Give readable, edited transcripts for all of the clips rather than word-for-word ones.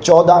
14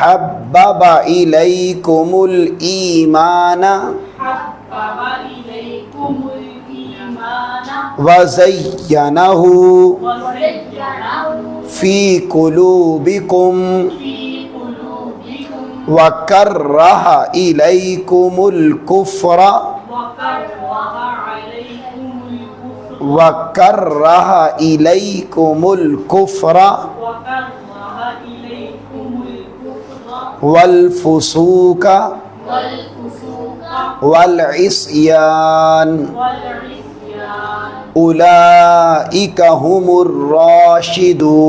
حبب الیکم الایمان حبب إليكم الإيمان وزینہ وزينه فی قلوبکم في قلوبكم وکرہ الیکم الکفر وكره عليكم الكفر وکرہ الیکم الکفر وكره إليكم الكفر والفسوق والفسوق والعصیان والعصيان اولئک هم الراشدون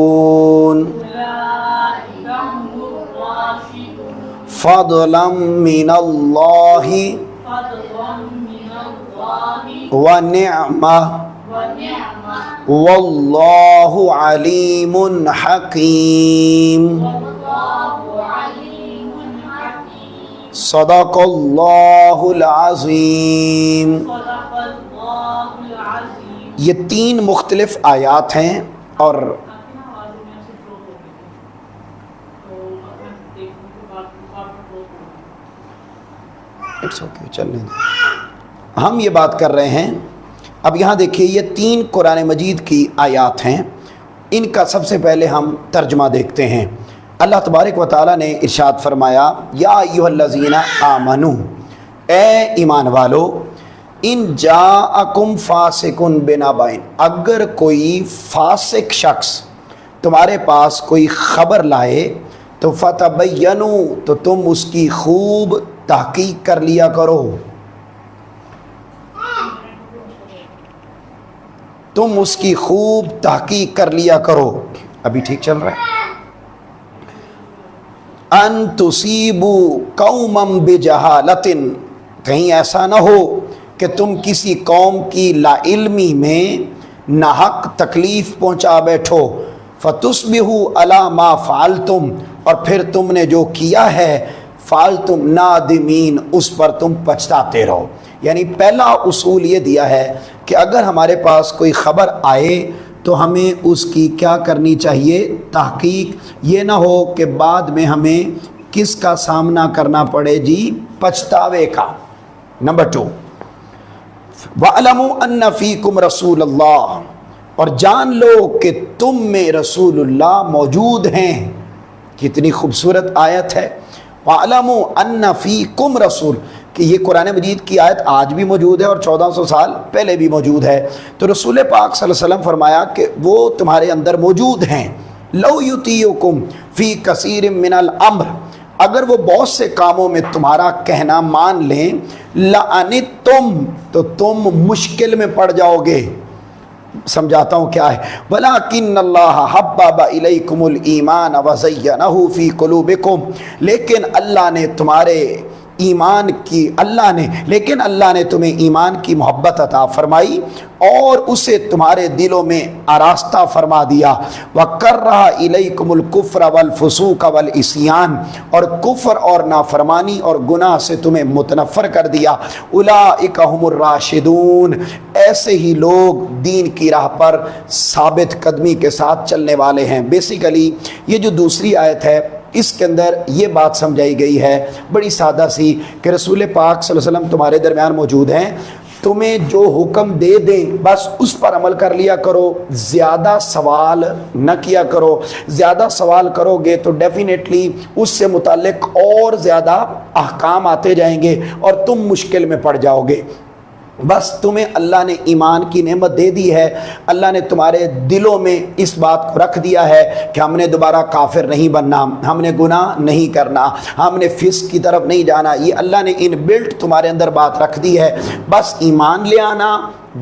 أولئك هم الراشدون فضلا من اللہ فضلا من الله ونعمہ ونعمة واللہ علیم حکیم والله عليم حكيم صدق اللہ العظیم۔ صدق الله العظيم۔ یہ تین مختلف آیات ہیں اور چلنے دیں، ہم یہ بات کر رہے ہیں۔ اب یہاں دیکھیے یہ تین قرآن مجید کی آیات ہیں، ان کا سب سے پہلے ہم ترجمہ دیکھتے ہیں۔ اللہ تبارک و تعالیٰ نے ارشاد فرمایا یا ایھا الذین آمنو، اے ایمان والو، ان جاءکم فاسق بنبأ، اگر کوئی فاسق شخص تمہارے پاس کوئی خبر لائے تو فتبینوا، تو تم اس کی خوب تحقیق کر لیا کرو، تم اس کی خوب تحقیق کر لیا کرو۔ ابھی ٹھیک چل رہا ہے؟ ان تصیبوا قوما بجہالۃ، کہیں ایسا نہ ہو کہ تم کسی قوم کی لا علمی میں ناحق تکلیف پہنچا بیٹھو، فتصبحوا علی ما فعلتم، اور پھر تم نے جو کیا ہے فعلتم نادمین، اس پر تم پچھتاتے رہو۔ یعنی پہلا اصول یہ دیا ہے کہ اگر ہمارے پاس کوئی خبر آئے تو ہمیں اس کی کیا کرنی چاہیے؟ تحقیق، یہ نہ ہو کہ بعد میں ہمیں کس کا سامنا کرنا پڑے جی؟ پچھتاوے کا۔ نمبر 2، وَاعْلَمُوا أَنَّ فِيكُمْ رَسُولَ اللَّهِ، اور جان لو کہ تم میں رسول اللہ موجود ہیں۔ کتنی خوبصورت آیت ہے، وَاعْلَمُوا أَنَّ فِيكُمْ رسول، کہ یہ قرآن مجید کی آیت آج بھی موجود ہے اور 1400 سال پہلے بھی موجود ہے۔ تو رسول پاک صلی اللہ علیہ وسلم فرمایا کہ وہ تمہارے اندر موجود ہیں۔ لو یطیعکم فی کثیر من الامر، اگر وہ بہت سے کاموں میں تمہارا کہنا مان لیں، لعنتم، تو تم مشکل میں پڑ جاؤ گے۔ سمجھاتا ہوں کیا ہے، وَلَٰكِنَّ اللَّهَ حَبَّبَ إِلَيْكُمُ الْإِيمَانَ وَزَيَّنَهُ فِي قُلُوبِكُمْ، لیکن اللہ نے تمہیں ایمان کی محبت عطا فرمائی اور اسے تمہارے دلوں میں آراستہ فرما دیا۔ وَكَرَّهَ إِلَيْكُمُ الْكُفْرَ وَالْفُسُوقَ وَالْعِصْيَانَ، اور کفر اور نافرمانی اور گناہ سے تمہیں متنفر کر دیا۔ أُولَٰئِكَ هُمُ الرَّاشِدُونَ، ایسے ہی لوگ دین کی راہ پر ثابت قدمی کے ساتھ چلنے والے ہیں۔ بیسیکلی یہ جو دوسری آیت ہے اس کے اندر یہ بات سمجھائی گئی ہے بڑی سادہ سی کہ رسول پاک صلی اللہ علیہ وسلم تمہارے درمیان موجود ہیں، تمہیں جو حکم دے دیں بس اس پر عمل کر لیا کرو، زیادہ سوال نہ کیا کرو۔ زیادہ سوال کرو گے تو ڈیفینیٹلی اس سے متعلق اور زیادہ احکام آتے جائیں گے اور تم مشکل میں پڑ جاؤ گے۔ بس تمہیں اللہ نے ایمان کی نعمت دے دی ہے، اللہ نے تمہارے دلوں میں اس بات کو رکھ دیا ہے کہ ہم نے دوبارہ کافر نہیں بننا، ہم نے گناہ نہیں کرنا، ہم نے فسق کی طرف نہیں جانا، یہ اللہ نے ان بلٹ تمہارے اندر بات رکھ دی ہے۔ بس ایمان لے آنا،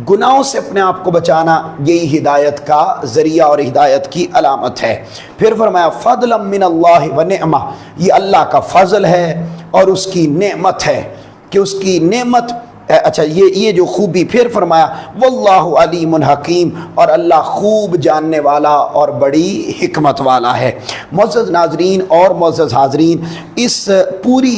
گناہوں سے اپنے آپ کو بچانا، یہی ہدایت کا ذریعہ اور ہدایت کی علامت ہے۔ پھر فرمایا فضلا من اللہ ونعمہ، یہ اللہ کا فضل ہے اور اس کی نعمت ہے کہ اس کی نعمت، اچھا یہ جو خوبی، پھر فرمایا واللہ علیم حکیم، اور اللہ خوب جاننے والا اور بڑی حکمت والا ہے۔ معزز ناظرین اور معزز حاضرین، اس پوری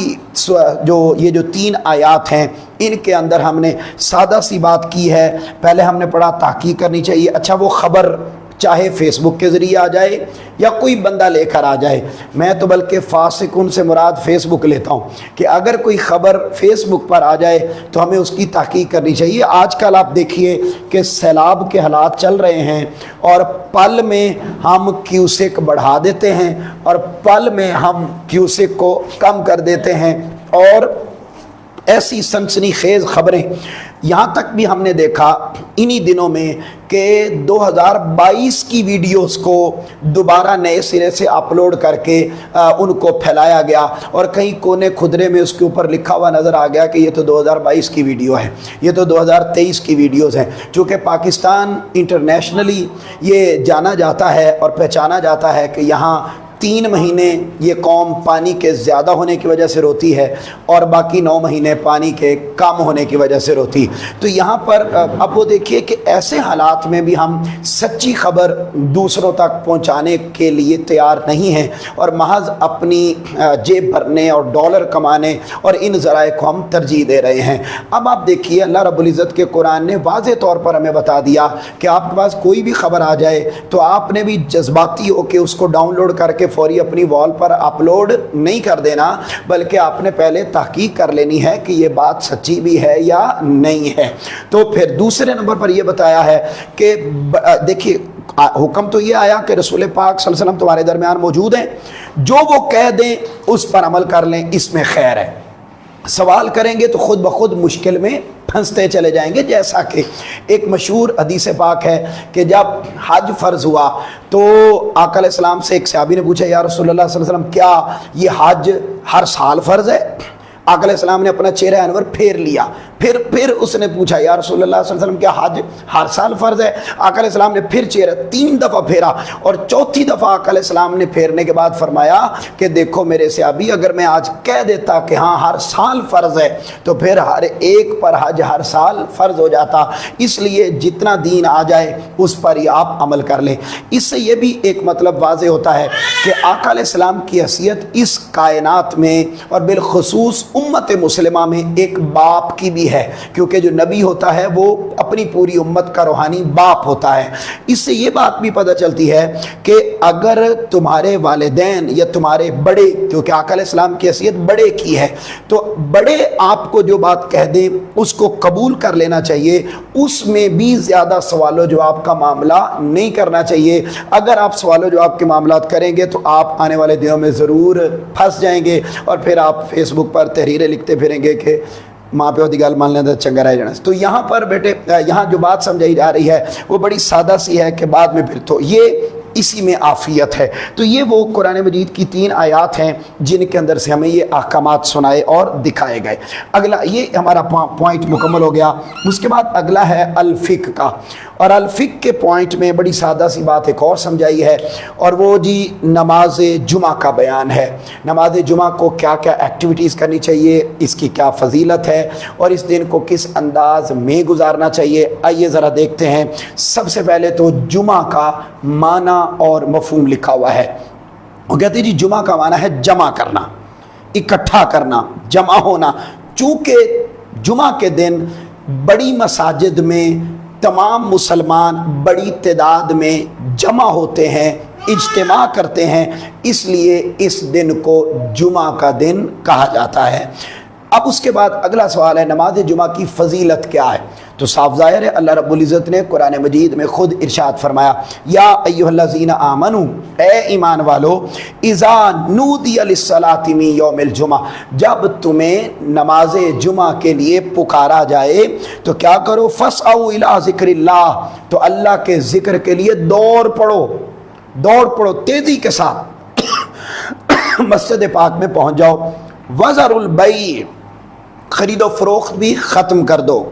یہ جو 3 آیات ہیں ان کے اندر ہم نے سادہ سی بات کی ہے۔ پہلے ہم نے پڑھا تحقیق کرنی چاہیے، اچھا وہ خبر چاہے فیس بک کے ذریعے آ جائے یا کوئی بندہ لے کر آ جائے. میں تو بلکہ فاسقون سے مراد فیس بک لیتا ہوں کہ اگر کوئی خبر فیس بک پر آ جائے تو ہمیں اس کی تحقیق کرنی چاہیے. آج کل آپ دیکھیے کہ سیلاب کے حالات چل رہے ہیں اور پل میں ہم کیوسک بڑھا دیتے ہیں اور پل میں ہم کیوسک کو کم کر دیتے ہیں اور ایسی سنسنی خیز خبریں. یہاں تک بھی ہم نے دیکھا انہی دنوں میں کہ 2022 کی ویڈیوز کو دوبارہ نئے سرے سے اپلوڈ کر کے ان کو پھیلایا گیا اور کہیں کونے خدرے میں اس کے اوپر لکھا ہوا نظر آ گیا کہ یہ تو 2022 کی ویڈیو ہے، یہ تو 2023 کی ویڈیوز ہیں. چونکہ پاکستان انٹرنیشنلی یہ جانا جاتا ہے اور پہچانا جاتا ہے کہ یہاں 3 مہینے یہ قوم پانی کے زیادہ ہونے کی وجہ سے روتی ہے اور باقی 9 مہینے پانی کے کم ہونے کی وجہ سے روتی. تو یہاں پر اب وہ دیکھیے کہ ایسے حالات میں بھی ہم سچی خبر دوسروں تک پہنچانے کے لیے تیار نہیں ہیں اور محض اپنی جیب بھرنے اور ڈالر کمانے اور ان ذرائع کو ہم ترجیح دے رہے ہیں. اب آپ دیکھیے اللہ رب العزت کے قرآن نے واضح طور پر ہمیں بتا دیا کہ آپ کے پاس کوئی بھی خبر آ جائے تو آپ نے بھی جذباتی ہو کے اس کو ڈاؤن لوڈ کر کے فوری اپنی وال پر اپلوڈ نہیں کر دینا، بلکہ آپ نے پہلے تحقیق کر لینی ہے کہ یہ بات سچی بھی ہے یا نہیں ہے. تو پھر دوسرے نمبر پر یہ بتایا ہے کہ دیکھیے حکم تو یہ آیا کہ رسول پاک صلی اللہ علیہ وسلم تمہارے درمیان موجود ہیں، جو وہ کہہ دیں اس پر عمل کر لیں، اس میں خیر ہے. سوال کریں گے تو خود بخود مشکل میں پھنستے چلے جائیں گے. جیسا کہ ایک مشہور حدیث پاک ہے کہ جب حج فرض ہوا تو آقا علیہ السلام سے ایک صحابی نے پوچھا یا رسول اللہ صلی اللہ علیہ وسلم کیا یہ حج ہر سال فرض ہے؟ آقا علیہ السلام نے اپنا چہرہ انور پھیر لیا. پھر اس نے پوچھا یا رسول اللہ صلی اللہ علیہ وسلم کیا حج ہر سال فرض ہے؟ آقا علیہ السلام نے پھر چہرہ 3 دفعہ پھیرا اور چوتھی دفعہ آقا علیہ السلام نے پھیرنے کے بعد فرمایا کہ دیکھو میرے صحابی، اگر میں آج کہہ دیتا کہ ہاں ہر سال فرض ہے تو پھر ہر ایک پر حج ہر سال فرض ہو جاتا. اس لیے جتنا دین آ جائے اس پر ہی آپ عمل کر لیں. اس سے یہ بھی ایک مطلب واضح ہوتا ہے کہ آقا علیہ السلام کی حیثیت اس کائنات میں اور بالخصوص امت مسلمہ میں ایک باپ کی بھی ہے، کیونکہ جو نبی ہوتا ہے وہ اپنی پوری امت کا روحانی باپ ہوتا ہے. اس سے یہ بات بھی پتہ چلتی ہے کہ اگر تمہارے والدین یا تمہارے بڑے، کیونکہ آقا علیہ السلام کی حیثیت بڑے کی ہے، تو بڑے آپ کو جو بات کہہ دیں اس کو قبول کر لینا چاہیے. اس میں بھی زیادہ سوال و جواب کا معاملہ نہیں کرنا چاہیے. اگر آپ سوال و جواب کے معاملات کریں گے تو آپ آنے والے دنوں میں ضرور پھنس جائیں گے اور پھر آپ فیس بک پر تحریریں لکھتے پھریں گے کہ ماں پہ دی گل مان لینا چنگا رہ جانا. تو یہاں پر بیٹے یہاں جو بات سمجھائی جا رہی ہے وہ بڑی سادہ سی ہے کہ بعد میں پھر تو یہ اسی میں عافیت ہے. تو یہ وہ قرآن مجید کی 3 آیات ہیں جن کے اندر سے ہمیں یہ احکامات سنائے اور دکھائے گئے. اگلا یہ ہمارا پوائنٹ مکمل ہو گیا. اس کے بعد اگلا ہے الفق کا، اور الفق کے پوائنٹ میں بڑی سادہ سی بات ایک اور سمجھائی ہے اور وہ جی نماز جمعہ کا بیان ہے. نماز جمعہ کو کیا کیا ایکٹیویٹیز کرنی چاہیے، اس کی کیا فضیلت ہے اور اس دن کو کس انداز میں گزارنا چاہیے. آئیے ذرا دیکھتے ہیں. سب سے پہلے تو جمعہ کا معنی اور مفہوم لکھا ہوا ہے. وہ کہتے ہیں جی جمعہ کا معنی ہے جمع کرنا، اکٹھا کرنا، جمع ہونا. چونکہ جمعہ کے دن بڑی مساجد میں تمام مسلمان بڑی تعداد میں جمع ہوتے ہیں، اجتماع کرتے ہیں، اس لیے اس دن کو جمعہ کا دن کہا جاتا ہے. اب اس کے بعد اگلا سوال ہے نماز جمعہ کی فضیلت کیا ہے؟ تو صاف ظاہر ہے اللہ رب العزت نے قرآن مجید میں خود ارشاد فرمایا یا ایھا الذین آمنو، اے ایمان والو، اذا نودی للصلاۃ من یوم الجمعہ، جب تمہیں نماز جمعہ کے لیے پکارا جائے تو کیا کرو؟ فاسعوا الی ذکر اللہ، تو اللہ کے ذکر کے لیے دوڑ پڑو تیزی کے ساتھ مسجد پاک میں پہنچ جاؤ. وذروا البیع، خرید و فروخت بھی ختم کر دو.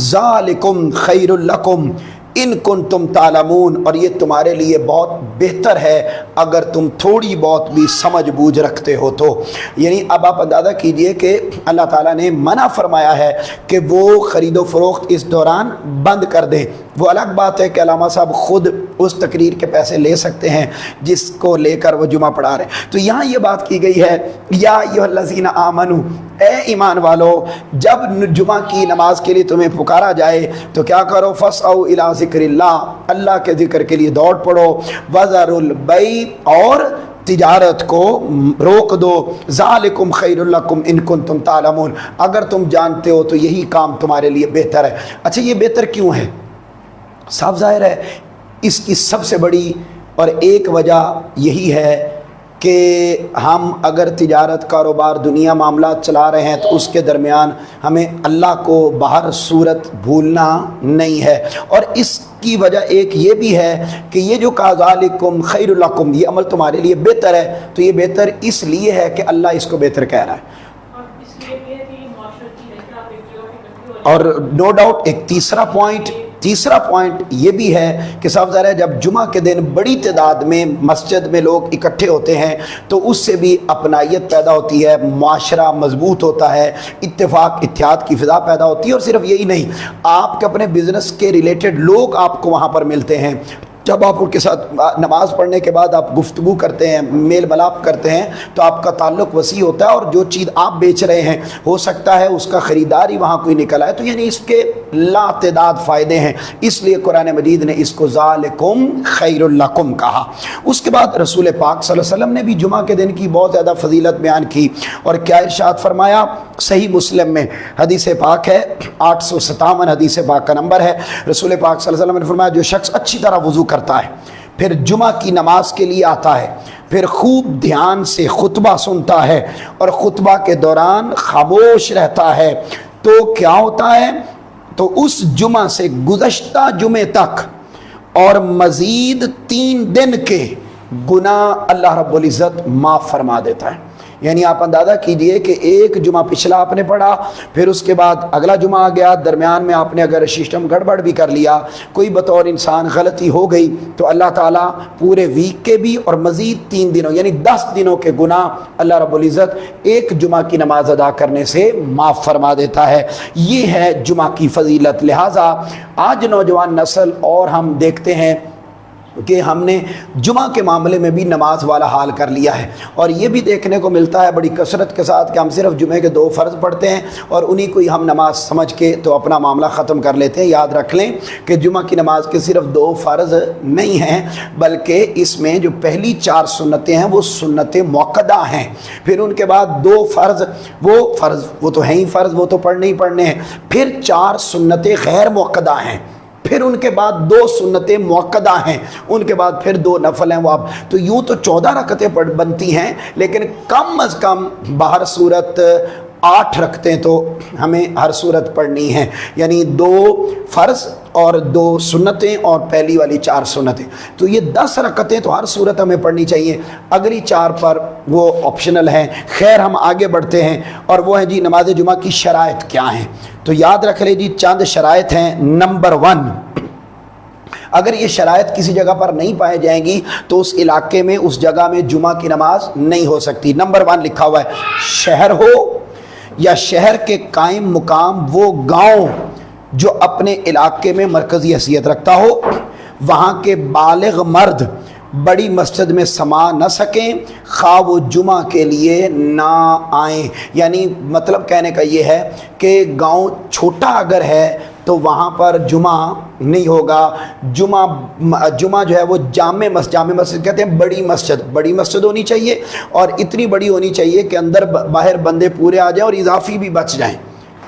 ذالکم خیر لکم ان کنتم تعلمون، اور یہ تمہارے لیے بہت بہتر ہے اگر تم تھوڑی بہت بھی سمجھ بوجھ رکھتے ہو تو. یعنی اب آپ اندازہ کیجئے کہ اللہ تعالیٰ نے منع فرمایا ہے کہ وہ خرید و فروخت اس دوران بند کر دیں. وہ الگ بات ہے کہ علامہ صاحب خود اس تقریر کے پیسے لے سکتے ہیں جس کو لے کر وہ جمعہ پڑھا رہے ہیں۔ تو یہاں یہ بات کی گئی ہے یا ایھا الذین آمنو، اے ایمان والو، جب جمعہ کی نماز کے لیے تمہیں پکارا جائے تو کیا کرو، فاسعوا الی ذکر اللہ، اللہ کے ذکر کے لیے دوڑ پڑو، وذروا البیع، اور تجارت کو روک دو، ذالکم خیر لکم ان کنتم تعلمون، اگر تم جانتے ہو تو یہی کام تمہارے لیے بہتر ہے۔ اچھا یہ بہتر کیوں ہے؟ صاف ظاہر ہے اس کی سب سے بڑی اور ایک وجہ یہی ہے کہ ہم اگر تجارت، کاروبار، دنیا معاملات چلا رہے ہیں تو اس کے درمیان ہمیں اللہ کو بہر صورت بھولنا نہیں ہے، اور اس کی وجہ ایک یہ بھی ہے کہ یہ جو کہا ذالکم خیر لکم، یہ عمل تمہارے لیے بہتر ہے، تو یہ بہتر اس لیے ہے کہ اللہ اس کو بہتر کہہ رہا ہے۔ اور نو ڈاؤٹ ایک تیسرا پوائنٹ یہ بھی ہے کہ صاف ظاہر ہے جب جمعہ کے دن بڑی تعداد میں مسجد میں لوگ اکٹھے ہوتے ہیں تو اس سے بھی اپنائیت پیدا ہوتی ہے، معاشرہ مضبوط ہوتا ہے، اتفاق اتحاد کی فضا پیدا ہوتی ہے، اور صرف یہی نہیں، آپ کے اپنے بزنس کے ریلیٹڈ لوگ آپ کو وہاں پر ملتے ہیں، جب آپ ان کے ساتھ نماز پڑھنے کے بعد آپ گفتگو کرتے ہیں، میل ملاپ کرتے ہیں، تو آپ کا تعلق وسیع ہوتا ہے، اور جو چیز آپ بیچ رہے ہیں ہو سکتا ہے اس کا خریدار ہی وہاں کوئی نکل آئے، تو یعنی اس کے لا تعداد فائدے ہیں، اس لیے قرآن مجید نے اس کو ذالکم خیر لکم کہا۔ اس کے بعد رسول پاک صلی اللہ علیہ وسلم نے بھی جمعہ کے دن کی بہت زیادہ فضیلت بیان کی، اور کیا ارشاد فرمایا؟ صحیح مسلم میں حدیث پاک ہے، 857 حدیث پاک کا نمبر ہے، رسول پاک صلی اللہ علیہ وسلم نے فرمایا جو شخص اچھی طرح وضو کرتا ہے، پھر جمعہ کی نماز کے لیے آتا ہے، پھر خوب دھیان سے خطبہ سنتا ہے اور خطبہ کے دوران خاموش رہتا ہے، تو کیا ہوتا ہے؟ تو اس جمعہ سے گزشتہ جمعے تک اور مزید 3 دن کے گناہ اللہ رب العزت معاف فرما دیتا ہے۔ یعنی آپ اندازہ کیجئے کہ ایک جمعہ پچھلا آپ نے پڑھا، پھر اس کے بعد اگلا جمعہ آ گیا، درمیان میں آپ نے اگر سسٹم گڑبڑ بھی کر لیا، کوئی بطور انسان غلطی ہو گئی، تو اللہ تعالیٰ پورے ویک کے بھی اور مزید 3 دنوں یعنی 10 دنوں کے گناہ اللہ رب العزت ایک جمعہ کی نماز ادا کرنے سے معاف فرما دیتا ہے۔ یہ ہے جمعہ کی فضیلت۔ لہٰذا آج نوجوان نسل اور ہم دیکھتے ہیں کہ ہم نے جمعہ کے معاملے میں بھی نماز والا حال کر لیا ہے، اور یہ بھی دیکھنے کو ملتا ہے بڑی کثرت کے ساتھ کہ ہم صرف جمعے کے 2 فرض پڑھتے ہیں اور انہی کو ہی ہم نماز سمجھ کے تو اپنا معاملہ ختم کر لیتے ہیں۔ یاد رکھ لیں کہ جمعہ کی نماز کے صرف 2 فرض نہیں ہیں، بلکہ اس میں جو پہلی 4 سنتیں ہیں وہ سنتیں موقدہ ہیں، پھر ان کے بعد 2 فرض وہ تو ہیں ہی فرض، وہ تو پڑھنے ہی پڑھنے ہیں، پھر 4 سنتیں غیر موقدہ ہیں، پھر ان کے بعد 2 سنتیں موقدہ ہیں، ان کے بعد پھر 2 نفل ہیں، وہ اب تو یوں تو 14 رکعتیں بنتی ہیں، لیکن کم از کم بہر صورت 8 رکعتیں تو ہمیں ہر صورت پڑھنی ہیں، یعنی 2 فرض اور 2 سنتیں اور پہلی والی 4 سنتیں، تو یہ 10 رکعتیں تو ہر صورت ہمیں پڑھنی چاہیے، اگلی 4 پر وہ آپشنل ہیں۔ خیر ہم آگے بڑھتے ہیں، اور وہ ہیں جی نماز جمعہ کی شرائط کیا ہیں، تو یاد رکھ لیں جی چند شرائط ہیں۔ نمبر 1، اگر یہ شرائط کسی جگہ پر نہیں پائے جائیں گی تو اس علاقے میں اس جگہ میں جمعہ کی نماز نہیں ہو سکتی۔ نمبر 1 لکھا ہوا ہے، شہر ہو یا شہر کے قائم مقام وہ گاؤں جو اپنے علاقے میں مرکزی حیثیت رکھتا ہو، وہاں کے بالغ مرد بڑی مسجد میں سما نہ سکیں، خواہ وہ جمعہ کے لیے نہ آئیں۔ یعنی مطلب کہنے کا یہ ہے کہ گاؤں چھوٹا اگر ہے تو وہاں پر جمعہ نہیں ہوگا، جمعہ جو ہے وہ جامع مسجد کہتے ہیں، بڑی مسجد ہونی چاہیے، اور اتنی بڑی ہونی چاہیے کہ اندر باہر بندے پورے آ جائیں اور اضافی بھی بچ جائیں،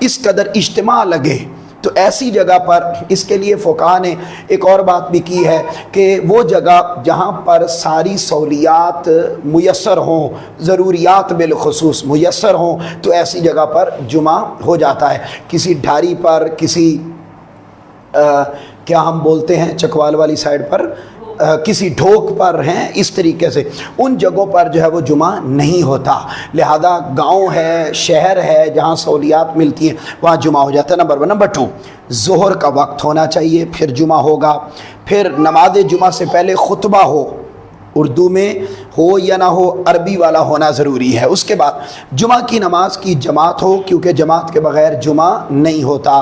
اس قدر اجتماع لگے۔ تو ایسی جگہ پر اس کے لیے فقہاء نے ایک اور بات بھی کی ہے کہ وہ جگہ جہاں پر ساری سہولیات میسر ہوں، ضروریات بالخصوص میسر ہوں، تو ایسی جگہ پر جمعہ ہو جاتا ہے۔ کسی ڈھاری پر، کسی کیا ہم بولتے ہیں چکوال والی سائڈ پر، کسی ڈھوک پر ہیں، اس طریقے سے ان جگہوں پر جو ہے وہ جمعہ نہیں ہوتا۔ لہذا گاؤں ہے، شہر ہے، جہاں سہولیات ملتی ہیں وہاں جمعہ ہو جاتا ہے۔ نمبر 2، ظہر کا وقت ہونا چاہیے، پھر جمعہ ہوگا۔ پھر نماز جمعہ سے پہلے خطبہ ہو، اردو میں ہو یا نہ ہو، عربی والا ہونا ضروری ہے۔ اس کے بعد جمعہ کی نماز کی جماعت ہو، کیونکہ جماعت کے بغیر جمعہ نہیں ہوتا۔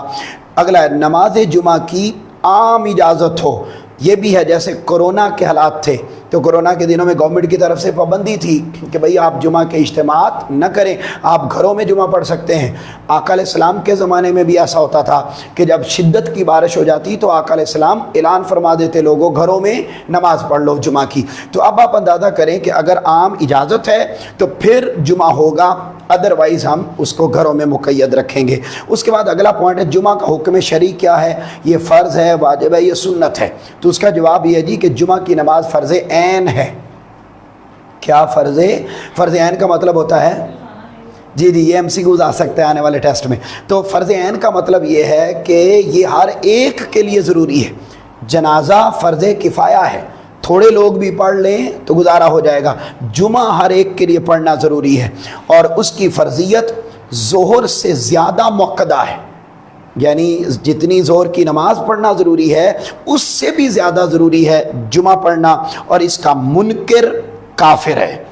اگلا ہے نماز جمعہ کی عام اجازت ہو، یہ بھی ہے جیسے کورونا کے حالات تھے تو کورونا کے دنوں میں گورنمنٹ کی طرف سے پابندی تھی کہ بھئی آپ جمعہ کے اجتماعات نہ کریں، آپ گھروں میں جمعہ پڑھ سکتے ہیں۔ آقا علیہ السلام کے زمانے میں بھی ایسا ہوتا تھا کہ جب شدت کی بارش ہو جاتی تو آقا علیہ السلام اعلان فرما دیتے لوگوں گھروں میں نماز پڑھ لو جمعہ کی۔ تو اب آپ اندازہ کریں کہ اگر عام اجازت ہے تو پھر جمعہ ہوگا، ادروائز ہم اس کو گھروں میں مقید رکھیں گے۔ اس کے بعد اگلا پوائنٹ ہے جمعہ کا حکم شرعی کیا ہے، یہ فرض ہے، واجب ہے، یہ سنت ہے؟ تو اس کا جواب یہ ہے جی کہ جمعہ کی نماز فرض عین ہے۔ کیا فرض عین کا مطلب ہوتا ہے؟ جی یہ ایم سی کیوز آ سکتے ہیں آنے والے ٹیسٹ میں۔ تو فرض عین کا مطلب یہ ہے کہ یہ ہر ایک کے لیے ضروری ہے۔ جنازہ فرض کفایہ ہے، تھوڑے لوگ بھی پڑھ لیں تو گزارا ہو جائے گا، جمعہ ہر ایک کے لیے پڑھنا ضروری ہے، اور اس کی فرضیت ظہر سے زیادہ موقدہ ہے، یعنی جتنی ظہر کی نماز پڑھنا ضروری ہے اس سے بھی زیادہ ضروری ہے جمعہ پڑھنا، اور اس کا منکر کافر ہے۔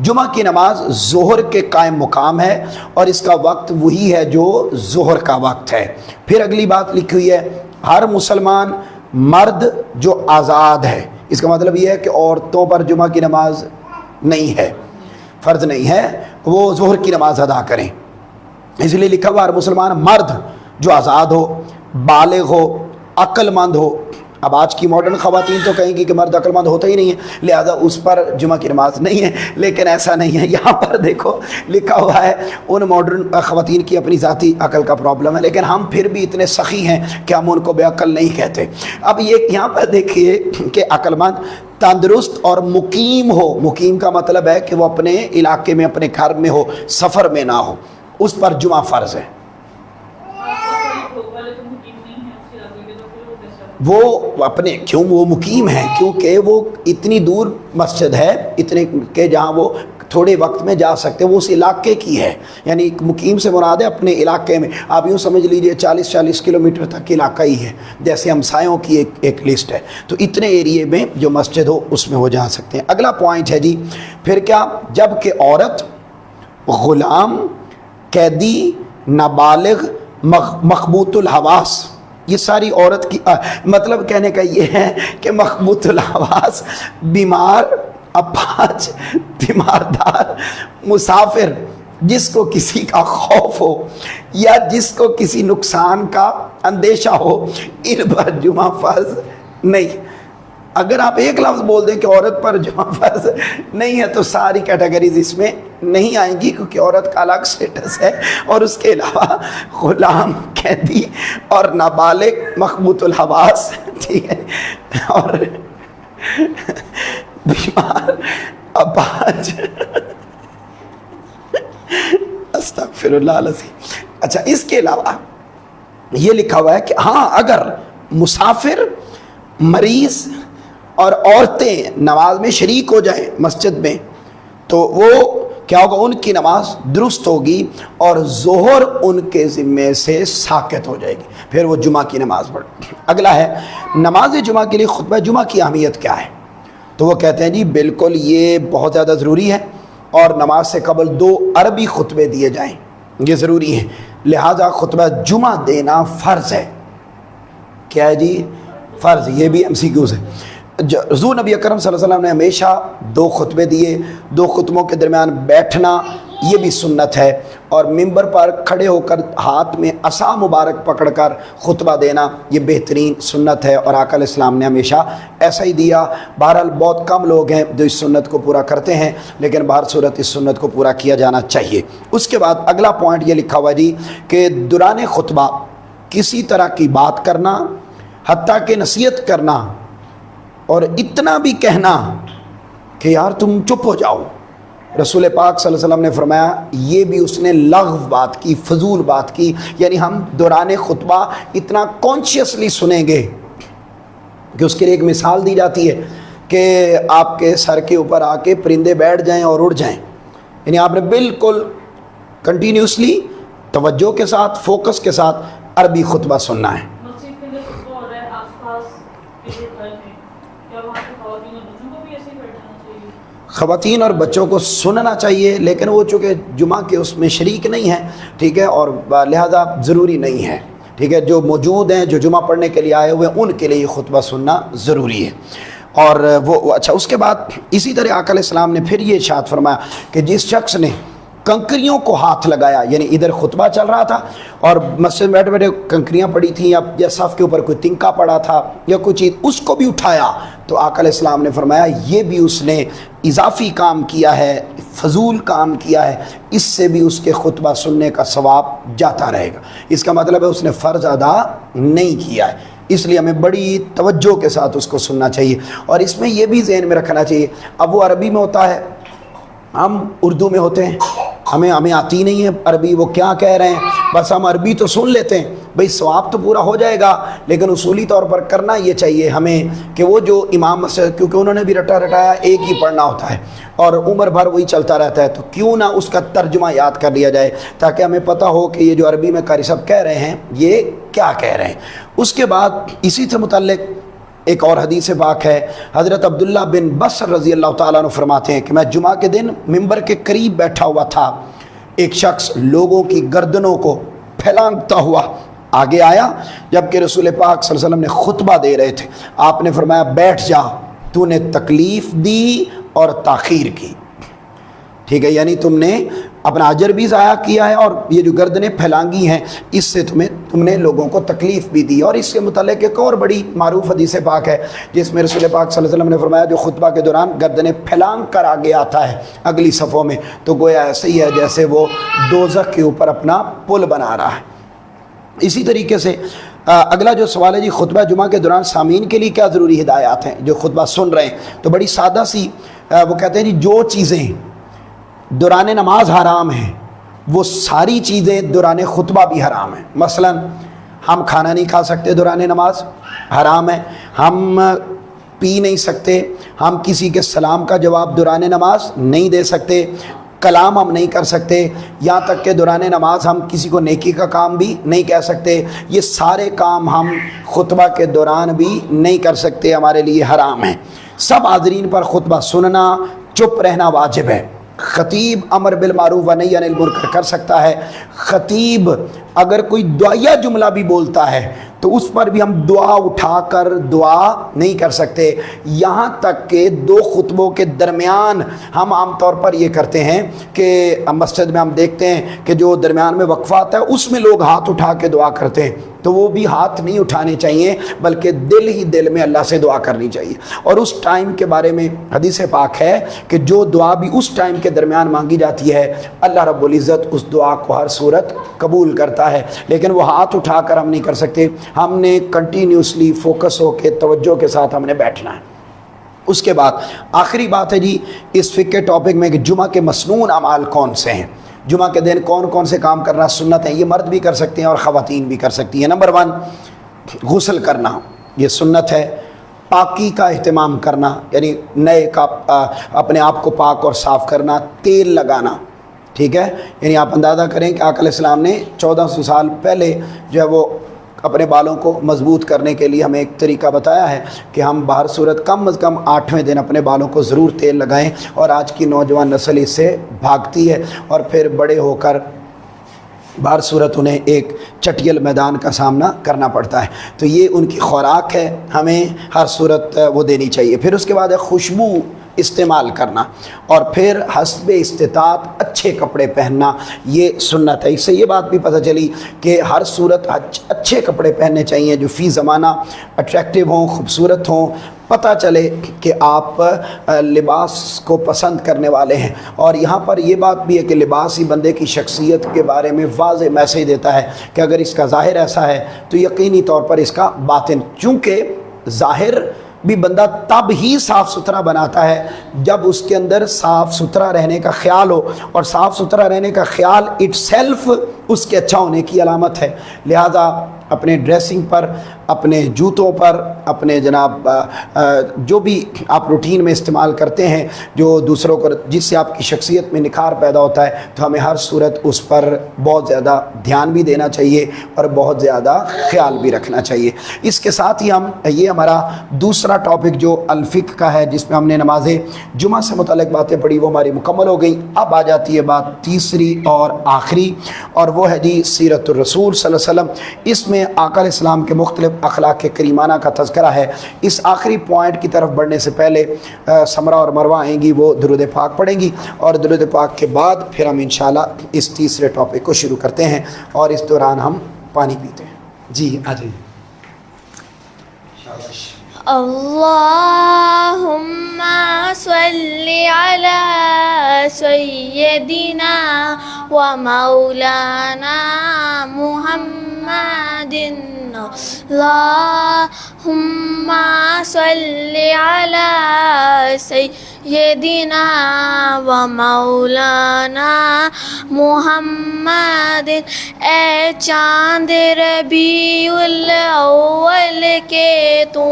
جمعہ کی نماز ظہر کے قائم مقام ہے اور اس کا وقت وہی ہے جو ظہر کا وقت ہے۔ پھر اگلی بات لکھی ہوئی ہے ہر مسلمان مرد جو آزاد ہے، اس کا مطلب یہ ہے کہ عورتوں پر جمعہ کی نماز نہیں ہے، فرض نہیں ہے، وہ ظہر کی نماز ادا کریں۔ اس لیے لکھا ہوا ہر مسلمان مرد جو آزاد ہو، بالغ ہو، عقل مند ہو۔ اب آج کی ماڈرن خواتین تو کہیں گی کہ مرد عقل مند ہوتا ہی نہیں ہے لہذا اس پر جمعہ کی نماز نہیں ہے، لیکن ایسا نہیں ہے۔ یہاں پر دیکھو لکھا ہوا ہے ان ماڈرن خواتین کی اپنی ذاتی عقل کا پرابلم ہے، لیکن ہم پھر بھی اتنے سخی ہیں کہ ہم ان کو بے عقل نہیں کہتے۔ اب یہ یہاں پر دیکھیے کہ عقل مند تندرست اور مقیم ہو، مقیم کا مطلب ہے کہ وہ اپنے علاقے میں اپنے گھر میں ہو، سفر میں نہ ہو، اس پر جمعہ فرض ہے۔ وہ اپنے کیوں وہ مقیم ہیں؟ کیونکہ وہ اتنی دور مسجد ہے، اتنے کہ جہاں وہ تھوڑے وقت میں جا سکتے ہیں، وہ اس علاقے کی ہے، یعنی مقیم سے مراد ہے اپنے علاقے میں۔ آپ یوں سمجھ لیجئے 40 کلومیٹر تک علاقہ ہی ہے، جیسے ہمسایوں کی ایک لسٹ ہے، تو اتنے ایریے میں جو مسجد ہو اس میں وہ جا سکتے ہیں۔ اگلا پوائنٹ ہے جی پھر کیا، جب کہ عورت، غلام، قیدی، نابالغ، مخبوط الحواس، یہ ساری عورت کی مطلب کہنے کا یہ ہے کہ مخبوط الحواس، بیمار، اپاہج، بیماردار، مسافر، جس کو کسی کا خوف ہو یا جس کو کسی نقصان کا اندیشہ ہو، ان پر جمعہ فرض نہیں۔ اگر آپ ایک لفظ بول دیں کہ عورت پر جمعہ فرض نہیں ہے تو ساری کیٹیگریز اس میں نہیں آئیں گی، کیونکہ عورت کا الگ سٹیٹس ہے، اور اس کے علاوہ غلام، قیدی اور نابالغ، مخبوط الحواس، ٹھیک ہے، اور بیمار، اپاہج، استغفر اللہ العظیم۔ اچھا اس کے علاوہ یہ لکھا ہوا ہے کہ ہاں اگر مسافر، مریض اور عورتیں نماز میں شریک ہو جائیں مسجد میں تو وہ کیا ہوگا، ان کی نماز درست ہوگی اور ظہر ان کے ذمے سے ساقط ہو جائے گی، پھر وہ جمعہ کی نماز پڑھ۔ اگلا ہے نماز جمعہ کے لیے خطبہ جمعہ کی اہمیت کیا ہے؟ تو وہ کہتے ہیں جی بالکل یہ بہت زیادہ ضروری ہے، اور نماز سے قبل 2 عربی خطبے دیے جائیں، یہ ضروری ہے، لہذا خطبہ جمعہ دینا فرض ہے۔ کیا ہے جی؟ فرض۔ یہ بھی MCQs ہے۔ حضور نبی اکرم صلی اللہ علیہ وسلم نے ہمیشہ 2 خطبے دیے، 2 خطبوں کے درمیان بیٹھنا یہ بھی سنت ہے، اور ممبر پر کھڑے ہو کر ہاتھ میں عصا مبارک پکڑ کر خطبہ دینا یہ بہترین سنت ہے، اور آقا علیہ السلام نے ہمیشہ ایسا ہی دیا۔ بہرحال بہت کم لوگ ہیں جو اس سنت کو پورا کرتے ہیں، لیکن بہر صورت اس سنت کو پورا کیا جانا چاہیے۔ اس کے بعد اگلا پوائنٹ یہ لکھا ہوا جی کہ دوران خطبہ کسی طرح کی بات کرنا، حتیٰ کہ نصیحت کرنا، اور اتنا بھی کہنا کہ یار تم چپ ہو جاؤ، رسول پاک صلی اللہ علیہ وسلم نے فرمایا یہ بھی اس نے لغو بات کی، فضول بات کی، یعنی ہم دوران خطبہ اتنا کانشیسلی سنیں گے کہ اس کے لیے ایک مثال دی جاتی ہے کہ آپ کے سر کے اوپر آ کے پرندے بیٹھ جائیں اور اڑ جائیں، یعنی آپ نے بالکل کنٹینیوسلی توجہ کے ساتھ، فوکس کے ساتھ عربی خطبہ سننا ہے۔ خواتین اور بچوں کو سننا چاہیے، لیکن وہ چونکہ جمعہ کے اس میں شریک نہیں ہیں، ٹھیک ہے، اور لہذا ضروری نہیں ہے، ٹھیک ہے، جو موجود ہیں، جو جمعہ پڑھنے کے لیے آئے ہوئے ہیں، ان کے لیے یہ خطبہ سننا ضروری ہے۔ اور وہ اچھا، اس کے بعد اسی طرح آقا علیہ السلام نے پھر یہ ارشاد فرمایا کہ جس شخص نے کنکریوں کو ہاتھ لگایا، یعنی ادھر خطبہ چل رہا تھا اور مسجد میں بیٹھے بیٹھے کنکریاں پڑی تھیں یا صف کے اوپر کوئی تنکا پڑا تھا یا کوئی چیز، اس کو بھی اٹھایا، تو آقا علیہ السلام نے فرمایا یہ بھی اس نے اضافی کام کیا ہے، فضول کام کیا ہے، اس سے بھی اس کے خطبہ سننے کا ثواب جاتا رہے گا۔ اس کا مطلب ہے اس نے فرض ادا نہیں کیا ہے، اس لیے ہمیں بڑی توجہ کے ساتھ اس کو سننا چاہیے۔ اور اس میں یہ بھی ذہن میں رکھنا چاہیے، اب وہ عربی میں ہوتا ہے، ہم اردو میں ہوتے ہیں، ہمیں آتی نہیں ہے عربی، وہ کیا کہہ رہے ہیں، بس ہم عربی تو سن لیتے ہیں، بھئی ثواب تو پورا ہو جائے گا، لیکن اصولی طور پر کرنا یہ چاہیے ہمیں کہ وہ جو امام سے، کیونکہ انہوں نے بھی رٹایا ایک ہی پڑھنا ہوتا ہے اور عمر بھر وہی چلتا رہتا ہے، تو کیوں نہ اس کا ترجمہ یاد کر لیا جائے تاکہ ہمیں پتہ ہو کہ یہ جو عربی میں قاری صاحب کہہ رہے ہیں یہ کیا کہہ رہے ہیں۔ اس کے بعد اسی سے متعلق ایک اور حدیث پاک ہے، حضرت عبداللہ بن بصر رضی اللہ تعالیٰ عنہ فرماتے ہیں کہ میں جمعہ کے دن ممبر کے قریب بیٹھا ہوا تھا، ایک شخص لوگوں کی گردنوں کو پھیلانگتا ہوا آگے آیا، جبکہ رسول پاک صلی اللہ علیہ وسلم نے خطبہ دے رہے تھے۔ آپ نے فرمایا بیٹھ جا، تو نے تکلیف دی اور تاخیر کی، ٹھیک ہے، یعنی تم نے اپنا اجر بھی ضائع کیا ہے اور یہ جو گردنیں پھیلانگی ہیں اس سے تم نے لوگوں کو تکلیف بھی دی۔ اور اس کے متعلق ایک اور بڑی معروف حدیث پاک ہے جس میں رسول پاک صلی اللہ علیہ وسلم نے فرمایا جو خطبہ کے دوران گردنیں پھیلانگ کر آگے آتا ہے اگلی صفوں میں، تو گویا ایسے ہی ہے جیسے وہ دوزخ کے اوپر اپنا پل بنا رہا ہے۔ اسی طریقے سے اگلا جو سوال ہے جی، خطبہ جمعہ کے دوران سامعین کے لیے کیا ضروری ہدایات ہیں جو خطبہ سن رہے ہیں؟ تو بڑی سادہ سی، وہ کہتے ہیں جی جو چیزیں دوران نماز حرام ہیں وہ ساری چیزیں دوران خطبہ بھی حرام ہیں۔ مثلا ہم کھانا نہیں کھا سکتے دوران نماز، حرام ہے، ہم پی نہیں سکتے، ہم کسی کے سلام کا جواب دوران نماز نہیں دے سکتے، کلام ہم نہیں کر سکتے، یہاں تک کہ دوران نماز ہم کسی کو نیکی کا کام بھی نہیں کہہ سکتے، یہ سارے کام ہم خطبہ کے دوران بھی نہیں کر سکتے، ہمارے لیے حرام ہیں۔ سب حاضرین پر خطبہ سننا، چپ رہنا واجب ہے۔ خطیب امر بالمعروف و نہی عن المنکر کر سکتا ہے، خطیب اگر کوئی دعائیہ جملہ بھی بولتا ہے تو اس پر بھی ہم دعا اٹھا کر دعا نہیں کر سکتے، یہاں تک کہ دو خطبوں کے درمیان ہم عام طور پر یہ کرتے ہیں کہ مسجد میں ہم دیکھتے ہیں کہ جو درمیان میں وقفہ آتا ہے اس میں لوگ ہاتھ اٹھا کے دعا کرتے ہیں، تو وہ بھی ہاتھ نہیں اٹھانے چاہیے بلکہ دل ہی دل میں اللہ سے دعا کرنی چاہیے۔ اور اس ٹائم کے بارے میں حدیث پاک ہے کہ جو دعا بھی اس ٹائم کے درمیان مانگی جاتی ہے اللہ رب العزت اس دعا کو ہر صورت قبول کرتا ہے، لیکن وہ ہاتھ اٹھا کر ہم نہیں کر سکتے، ہم نے کنٹینیوسلی فوکس ہو کے توجہ کے ساتھ ہم نے بیٹھنا ہے۔ اس کے بعد آخری بات ہے جی اس فقہ ٹاپک میں کہ جمعہ کے مسنون اعمال کون سے ہیں، جمعہ کے دن کون کون سے کام کرنا سنت ہیں، یہ مرد بھی کر سکتے ہیں اور خواتین بھی کر سکتی ہیں۔ نمبر 1 غسل کرنا، یہ سنت ہے۔ پاکی کا اہتمام کرنا، یعنی نئے کا اپنے آپ کو پاک اور صاف کرنا، تیل لگانا، ٹھیک ہے، یعنی آپ اندازہ کریں کہ آقا علیہ السلام نے 1400 سال پہلے جو ہے وہ اپنے بالوں کو مضبوط کرنے کے لیے ہمیں ایک طریقہ بتایا ہے کہ ہم باہر صورت کم از کم 8ویں دن اپنے بالوں کو ضرور تیل لگائیں، اور آج کی نوجوان نسل اس سے بھاگتی ہے اور پھر بڑے ہو کر باہر صورت انہیں ایک چٹیل میدان کا سامنا کرنا پڑتا ہے، تو یہ ان کی خوراک ہے، ہمیں ہر صورت وہ دینی چاہیے۔ پھر اس کے بعد ہے خوشبو استعمال کرنا، اور پھر حسب استطاعت اچھے کپڑے پہننا، یہ سنت ہے۔ اس سے یہ بات بھی پتہ چلی کہ ہر صورت اچھے کپڑے پہننے چاہیے جو فی زمانہ اٹریکٹیو ہوں، خوبصورت ہوں، پتہ چلے کہ آپ لباس کو پسند کرنے والے ہیں۔ اور یہاں پر یہ بات بھی ہے کہ لباس ہی بندے کی شخصیت کے بارے میں واضح میسیج دیتا ہے کہ اگر اس کا ظاہر ایسا ہے تو یقینی طور پر اس کا باطن، چونکہ ظاہر بھی بندہ تب ہی صاف ستھرا بناتا ہے جب اس کے اندر صاف ستھرا رہنے کا خیال ہو، اور صاف ستھرا رہنے کا خیال اٹ سیلف اس کے اچھا ہونے کی علامت ہے۔ لہذا اپنے ڈریسنگ پر، اپنے جوتوں پر، اپنے جناب جو بھی آپ روٹین میں استعمال کرتے ہیں جو دوسروں کو، جس سے آپ کی شخصیت میں نکھار پیدا ہوتا ہے، تو ہمیں ہر صورت اس پر بہت زیادہ دھیان بھی دینا چاہیے اور بہت زیادہ خیال بھی رکھنا چاہیے۔ اس کے ساتھ ہی یہ ہمارا دوسرا ٹاپک جو الفقہ کا ہے جس میں ہم نے نماز جمعہ سے متعلق باتیں پڑھی وہ ہماری مکمل ہو گئیں۔ اب آ جاتی ہے بات تیسری اور آخری، اور وہ ہے جی سیرت الرسول صلی اللہ علیہ وسلم۔ اس میں میں آقا علیہ السلام کے مختلف اخلاق کریمانہ کا تذکرہ ہے۔ اس آخری پوائنٹ کی طرف بڑھنے سے پہلے سمرہ اور مروہ آئیں گی، وہ درود پاک پڑھیں گی، اور درود پاک کے بعد پھر ہم انشاءاللہ اس تیسرے ٹاپک کو شروع کرتے ہیں، اور اس دوران ہم پانی پیتے ہیں۔ جی آ جائیے۔ اللہم صلی علی سیدنا و مولانا محمد۔ اللہم صلی علی سیدنا و مولانا محمد۔ اے چاند ربیع الاول کے تو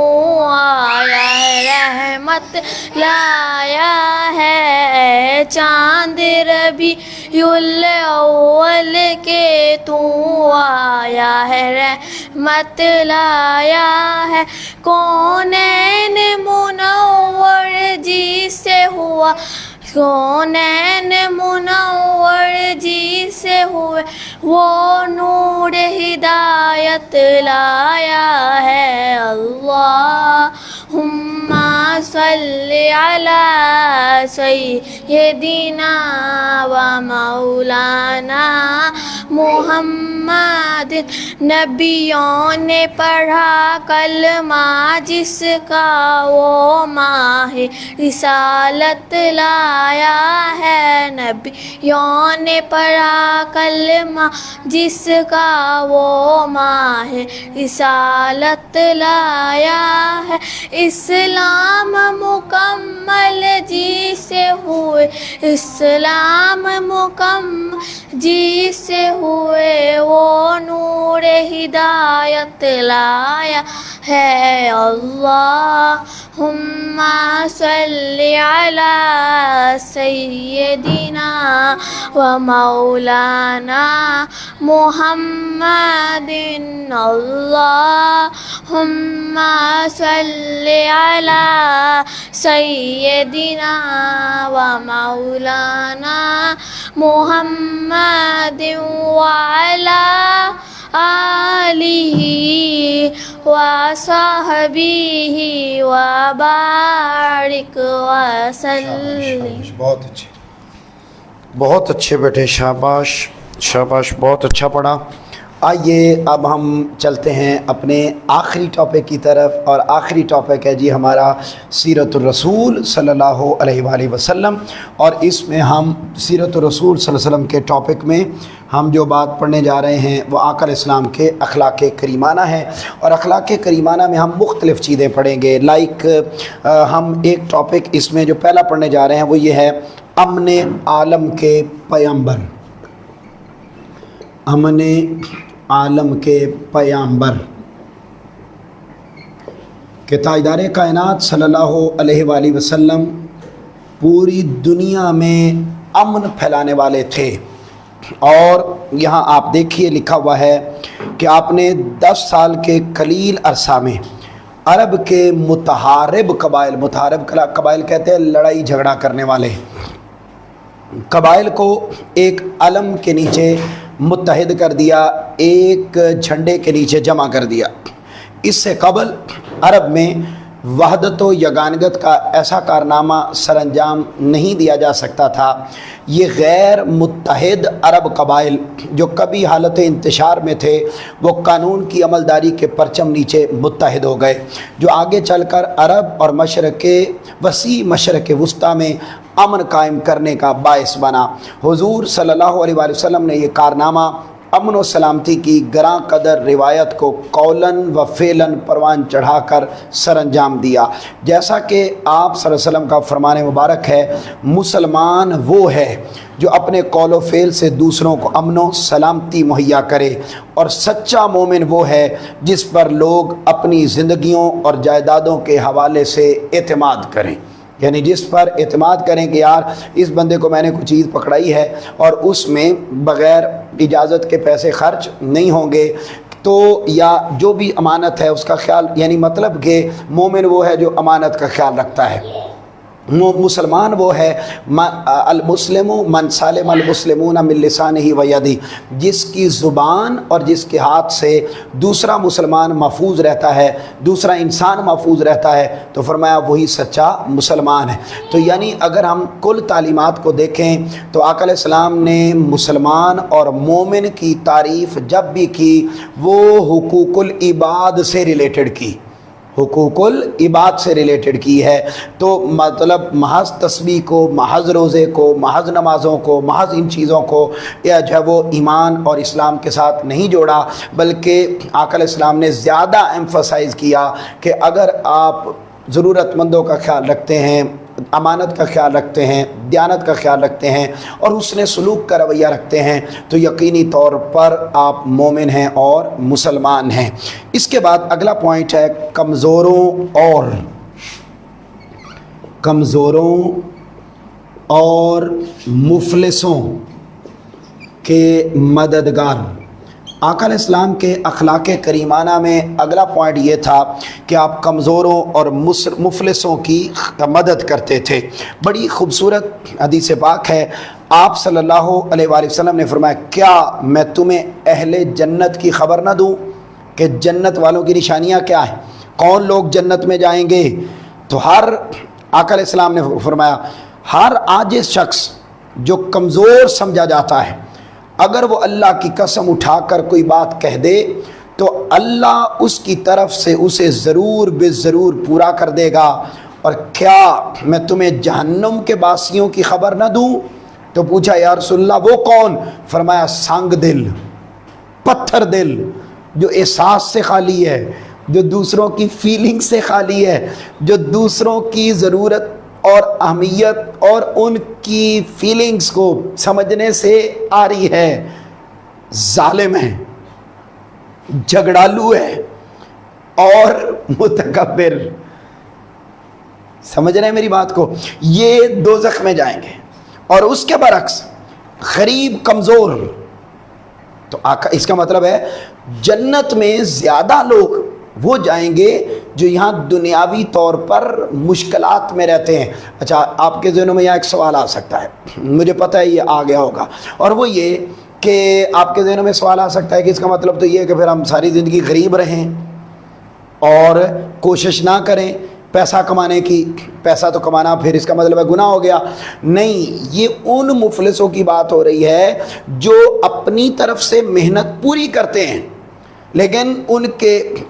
آیا رحمت لایا ہے، چاند ربیع الاول کے تو آیا ہے رحمت لایا ہے، کونین منور جی سے ہوا، کونین منور جی سے ہوئے، وہ نور ہدایت لایا ہے۔ اللہم صلی علی سیدنا و مولانا محمد۔ نبیوں نے پڑھا کلمہ جس کا وہ ماہ رسالت لایا ہے، نبیوں نے پڑھا کلمہ جس کا وہ ماہ رسالت لایا ہے، اسلام مکمل جی سے ہوئے، اسلام مکمل جی سے ہوئے، وہ نور ہدایت لایا ہے۔ اللہم صلی علی سیدنا و مولانا محمد۔ اللہم صلی علی سیدنا و مولانا محمد وعلی آلہ وصحبہ وبارک وسلم۔ بہت اچھے، بہت اچھے بیٹے، شاباش شاباش، بہت اچھا پڑھا۔ آئیے اب ہم چلتے ہیں اپنے آخری ٹاپک کی طرف، اور آخری ٹاپک ہے جی ہمارا سیرت الرسول صلی اللہ علیہ وآلہ وسلم، اور اس میں ہم سیرت الرسول صلی اللہ علیہ وسلم کے ٹاپک میں ہم جو بات پڑھنے جا رہے ہیں وہ آقا علیہ السلام کے اخلاق کریمانہ ہے، اور اخلاق کریمانہ میں ہم مختلف چیزیں پڑھیں گے، لائک ہم ایک ٹاپک اس میں جو پہلا پڑھنے جا رہے ہیں وہ یہ ہے امن عالم کے پیغمبر، امن عالم کے پیغمبر کہ تاجدار کائنات صلی اللہ علیہ وآلہ وسلم پوری دنیا میں امن پھیلانے والے تھے، اور یہاں آپ دیکھیے لکھا ہوا ہے کہ آپ نے 10 سال کے قلیل عرصہ میں عرب کے متحارب قبائل، متحارب قبائل کہتے ہیں لڑائی جھگڑا کرنے والے قبائل کو ایک علم کے نیچے متحد کر دیا، ایک جھنڈے کے نیچے جمع کر دیا۔ اس سے قبل عرب میں وحدت و یگانگت کا ایسا کارنامہ سر انجام نہیں دیا جا سکتا تھا۔ یہ غیر متحد عرب قبائل جو کبھی حالت انتشار میں تھے، وہ قانون کی عملداری کے پرچم نیچے متحد ہو گئے، جو آگے چل کر عرب اور وسیع مشرق وسطیٰ میں امن قائم کرنے کا باعث بنا۔ حضور صلی اللہ علیہ وآلہ وسلم نے یہ کارنامہ امن و سلامتی کی گراں قدر روایت کو قولاً و فعلاً پروان چڑھا کر سر انجام دیا، جیسا کہ آپ صلی اللہ علیہ وسلم کا فرمان مبارک ہے، مسلمان وہ ہے جو اپنے قول و فعل سے دوسروں کو امن و سلامتی مہیا کرے، اور سچا مومن وہ ہے جس پر لوگ اپنی زندگیوں اور جائیدادوں کے حوالے سے اعتماد کریں، یعنی جس پر اعتماد کریں کہ یار اس بندے کو میں نے کوئی چیز پکڑائی ہے اور اس میں بغیر اجازت کے پیسے خرچ نہیں ہوں گے، تو یا جو بھی امانت ہے اس کا خیال، یعنی مطلب کہ مومن وہ ہے جو امانت کا خیال رکھتا ہے۔ مسلمان وہ ہے المسلم من سالم المسلمون من لسانہ و یدہ، جس کی زبان اور جس کے ہاتھ سے دوسرا مسلمان محفوظ رہتا ہے، دوسرا انسان محفوظ رہتا ہے، تو فرمایا وہی سچا مسلمان ہے۔ تو یعنی اگر ہم کل تعلیمات کو دیکھیں تو آقا علیہ السلام نے مسلمان اور مومن کی تعریف جب بھی کی وہ حقوق العباد سے ریلیٹڈ کی، حقوق العباد سے ریلیٹڈ کی ہے۔ تو مطلب محض تسبیح کو، محض روزے کو، محض نمازوں کو، محض ان چیزوں کو یا جو ہے وہ ایمان اور اسلام کے ساتھ نہیں جوڑا، بلکہ آقا علیہ السلام نے زیادہ ایمفسائز کیا کہ اگر آپ ضرورت مندوں کا خیال رکھتے ہیں، امانت کا خیال رکھتے ہیں، دیانت کا خیال رکھتے ہیں اور حسن سلوک کا رویہ رکھتے ہیں تو یقینی طور پر آپ مومن ہیں اور مسلمان ہیں۔ اس کے بعد اگلا پوائنٹ ہے کمزوروں اور مفلسوں کے مددگار۔ آقا علیہ السلام کے اخلاق کریمانہ میں اگلا پوائنٹ یہ تھا کہ آپ کمزوروں اور مفلسوں کی مدد کرتے تھے۔ بڑی خوبصورت حدیث پاک ہے، آپ صلی اللہ علیہ وآلہ وسلم نے فرمایا کیا میں تمہیں اہل جنت کی خبر نہ دوں کہ جنت والوں کی نشانیاں کیا ہیں، کون لوگ جنت میں جائیں گے؟ تو آقا علیہ السلام نے فرمایا ہر عاجز شخص جو کمزور سمجھا جاتا ہے، اگر وہ اللہ کی قسم اٹھا کر کوئی بات کہہ دے تو اللہ اس کی طرف سے اسے ضرور بے ضرور پورا کر دے گا۔ اور کیا میں تمہیں جہنم کے باسیوں کی خبر نہ دوں؟ تو پوچھا یا رسول اللہ وہ کون؟ فرمایا سنگ دل، پتھر دل، جو احساس سے خالی ہے، جو دوسروں کی فیلنگ سے خالی ہے، جو دوسروں کی ضرورت اور اہمیت اور ان کی فیلنگز کو سمجھنے سے آ رہی ہے، ظالم ہے، جھگڑالو ہے اور متکبر۔ سمجھ رہے ہیں میری بات کو؟ یہ دوزخ میں جائیں گے۔ اور اس کے برعکس غریب کمزور، تو اس کا مطلب ہے جنت میں زیادہ لوگ وہ جائیں گے جو یہاں دنیاوی طور پر مشکلات میں رہتے ہیں۔ اچھا، آپ کے ذہنوں میں یہاں ایک سوال آ سکتا ہے، مجھے پتہ ہے یہ آ گیا ہوگا، اور وہ یہ کہ آپ کے ذہنوں میں سوال آ سکتا ہے کہ اس کا مطلب تو یہ ہے کہ پھر ہم ساری زندگی غریب رہیں اور کوشش نہ کریں پیسہ کمانے کی۔ پیسہ تو کمانا پھر اس کا مطلب ہے گناہ ہو گیا؟ نہیں، یہ ان مفلسوں کی بات ہو رہی ہے جو اپنی طرف سے محنت پوری کرتے ہیں، لیکن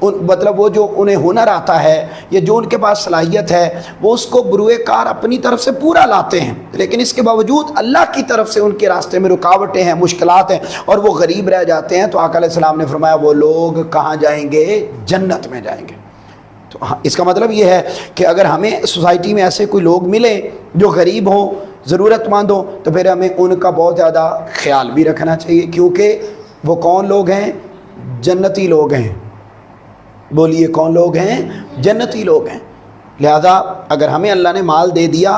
مطلب وہ جو انہیں ہنر آتا ہے یا جو ان کے پاس صلاحیت ہے وہ اس کو بروئے کار اپنی طرف سے پورا لاتے ہیں، لیکن اس کے باوجود اللہ کی طرف سے ان کے راستے میں رکاوٹیں ہیں، مشکلات ہیں اور وہ غریب رہ جاتے ہیں۔ تو آقا علیہ السلام نے فرمایا وہ لوگ کہاں جائیں گے؟ جنت میں جائیں گے۔ تو اس کا مطلب یہ ہے کہ اگر ہمیں سوسائٹی میں ایسے کوئی لوگ ملیں جو غریب ہوں، ضرورت مند ہوں، تو پھر ہمیں ان کا بہت زیادہ خیال بھی رکھنا چاہیے، کیونکہ وہ کون لوگ ہیں؟ جنتی لوگ ہیں۔ بولیے کون لوگ ہیں؟ جنتی لوگ ہیں۔ لہذا اگر ہمیں اللہ نے مال دے دیا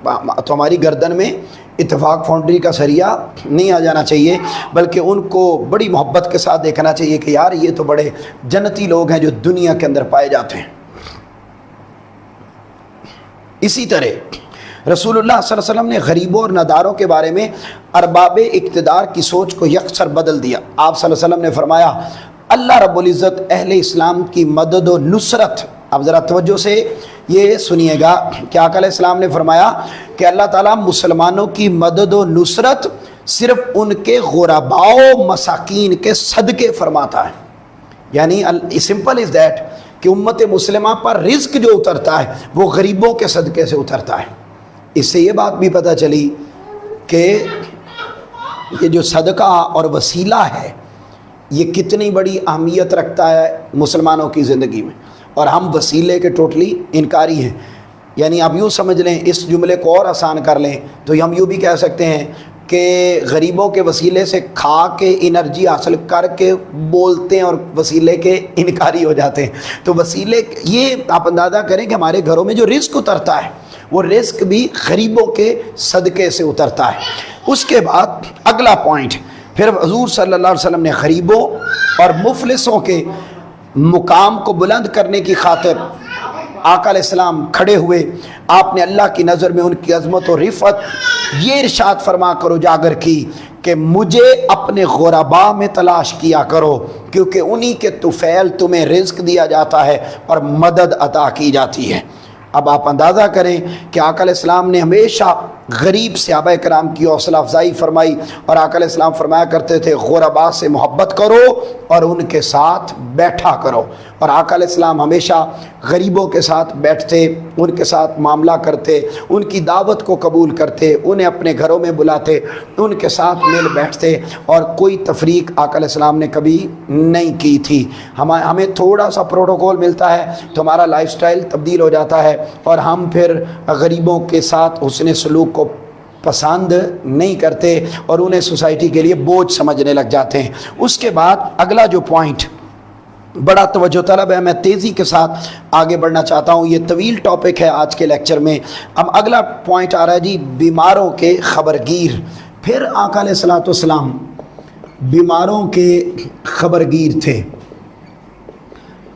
تو ہماری گردن میں اتفاق فاؤنڈری کا سریا نہیں آ جانا چاہیے، بلکہ ان کو بڑی محبت کے ساتھ دیکھنا چاہیے کہ یار یہ تو بڑے جنتی لوگ ہیں جو دنیا کے اندر پائے جاتے ہیں۔ اسی طرح رسول اللہ صلی اللہ علیہ وسلم نے غریبوں اور نداروں کے بارے میں ارباب اقتدار کی سوچ کو یکسر بدل دیا۔ آپ صلی اللہ علیہ وسلم نے فرمایا اللہ رب العزت اہل اسلام کی مدد و نصرت، اب ذرا توجہ سے یہ سنیے گا کہ آقا علیہ السلام نے فرمایا کہ اللہ تعالیٰ مسلمانوں کی مدد و نصرت صرف ان کے غرباء و مساکین کے صدقے فرماتا ہے۔ یعنی سمپل از دیٹ کہ امت مسلمہ پر رزق جو اترتا ہے وہ غریبوں کے صدقے سے اترتا ہے۔ اس سے یہ بات بھی پتہ چلی کہ یہ جو صدقہ اور وسیلہ ہے یہ کتنی بڑی اہمیت رکھتا ہے مسلمانوں کی زندگی میں، اور ہم وسیلے کے ٹوٹلی انکاری ہیں۔ یعنی آپ یوں سمجھ لیں، اس جملے کو اور آسان کر لیں تو ہم یوں بھی کہہ سکتے ہیں کہ غریبوں کے وسیلے سے کھا کے انرجی حاصل کر کے بولتے ہیں اور وسیلے کے انکاری ہو جاتے ہیں۔ تو وسیلے، یہ آپ اندازہ کریں کہ ہمارے گھروں میں جو رزق اترتا ہے وہ رزق بھی غریبوں کے صدقے سے اترتا ہے۔ اس کے بعد اگلا پوائنٹ، پھر حضور صلی اللہ علیہ وسلم نے غریبوں اور مفلسوں کے مقام کو بلند کرنے کی خاطر آقا علیہ السلام کھڑے ہوئے، آپ نے اللہ کی نظر میں ان کی عظمت و رفعت یہ ارشاد فرما کر اجاگر کی کہ مجھے اپنے غرباء میں تلاش کیا کرو، کیونکہ انہی کے طفیل تمہیں رزق دیا جاتا ہے اور مدد عطا کی جاتی ہے۔ اب آپ اندازہ کریں کہ آقا علیہ السلام نے ہمیشہ غریب صحابہ کرام کی حوصلہ افزائی فرمائی، اور آقا علیہ السلام فرمایا کرتے تھے غرباء سے محبت کرو اور ان کے ساتھ بیٹھا کرو، اور آقا علیہ السلام ہمیشہ غریبوں کے ساتھ بیٹھتے، ان کے ساتھ معاملہ کرتے، ان کی دعوت کو قبول کرتے، انہیں اپنے گھروں میں بلاتے، ان کے ساتھ مل بیٹھتے، اور کوئی تفریق آقا علیہ السلام نے کبھی نہیں کی تھی۔ ہمیں تھوڑا سا پروٹوکول ملتا ہے تو ہمارا لائف سٹائل تبدیل ہو جاتا ہے، اور ہم پھر غریبوں کے ساتھ حسن سلوک کو پسند نہیں کرتے اور انہیں سوسائٹی کے لیے بوجھ سمجھنے لگ جاتے ہیں۔ اس کے بعد اگلا جو پوائنٹ بڑا توجہ طلب ہے، میں تیزی کے ساتھ آگے بڑھنا چاہتا ہوں، یہ طویل ٹاپک ہے آج کے لیکچر میں۔ اب اگلا پوائنٹ آ رہا ہے جی بیماروں کے خبرگیر۔ پھر آقا علیہ الصلوۃ والسلام بیماروں کے خبرگیر تھے۔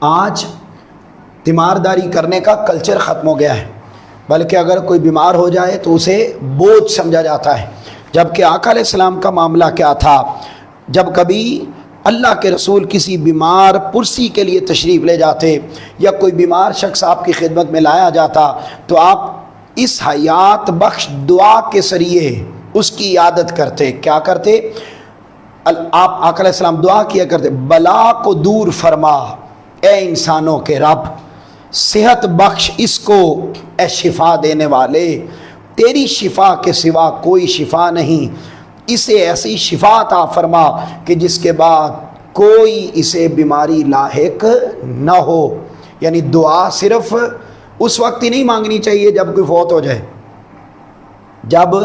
آج تیمارداری کرنے کا کلچر ختم ہو گیا ہے، بلکہ اگر کوئی بیمار ہو جائے تو اسے بوجھ سمجھا جاتا ہے، جبکہ آقا علیہ السلام کا معاملہ کیا تھا؟ جب کبھی اللہ کے رسول کسی بیمار پرسی کے لیے تشریف لے جاتے یا کوئی بیمار شخص آپ کی خدمت میں لایا جاتا تو آپ اس حیات بخش دعا کے ذریعے اس کی عیادت کرتے۔ کیا کرتے؟ آپ آقا علیہ السلام دعا کیا کرتے، بلا کو دور فرما اے انسانوں کے رب، صحت بخش اس کو اے شفا دینے والے، تیری شفا کے سوا کوئی شفا نہیں، اسے ایسی شفا عطا فرما کہ جس کے بعد کوئی اسے بیماری لاحق نہ ہو۔ یعنی دعا صرف اس وقت ہی نہیں مانگنی چاہیے جب کوئی فوت ہو جائے۔ جب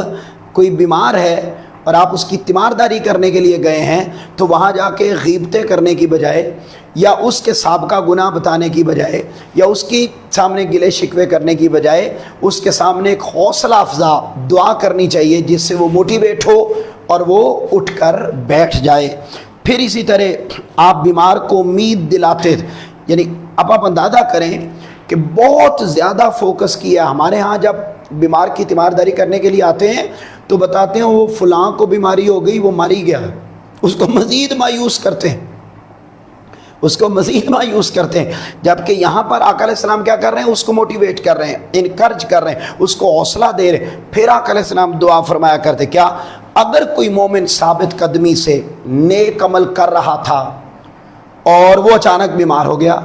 کوئی بیمار ہے اور آپ اس کی تیمارداری کرنے کے لیے گئے ہیں تو وہاں جا کے غیبتیں کرنے کی بجائے یا اس کے سابقہ گناہ بتانے کی بجائے یا اس کی سامنے گلے شکوے کرنے کی بجائے اس کے سامنے ایک حوصلہ افزا دعا کرنی چاہیے جس سے وہ موٹیویٹ ہو اور وہ اٹھ کر بیٹھ جائے۔ پھر اسی طرح آپ بیمار کو امید دلاتے تھے۔ یعنی اب آپ اندازہ کریں کہ بہت زیادہ فوکس کیا ہمارے ہاں، جب بیمار کی تیمارداری کرنے کے لیے آتے ہیں تو بتاتے ہیں وہ فلاں کو بیماری ہو گئی، وہ مر ہی گیا، اس کو مزید مایوس کرتے ہیں، اس کو مزید مایوس کرتے ہیں، جبکہ یہاں پر آقا علیہ السلام کیا کر رہے ہیں؟ اس کو موٹیویٹ کر رہے ہیں، انکرج کر رہے ہیں، اس کو حوصلہ دے رہے ہیں۔ پھر آقا علیہ السلام دعا فرمایا کرتے کیا؟ اگر کوئی مومن ثابت قدمی سے نیک عمل کر رہا تھا اور وہ اچانک بیمار ہو گیا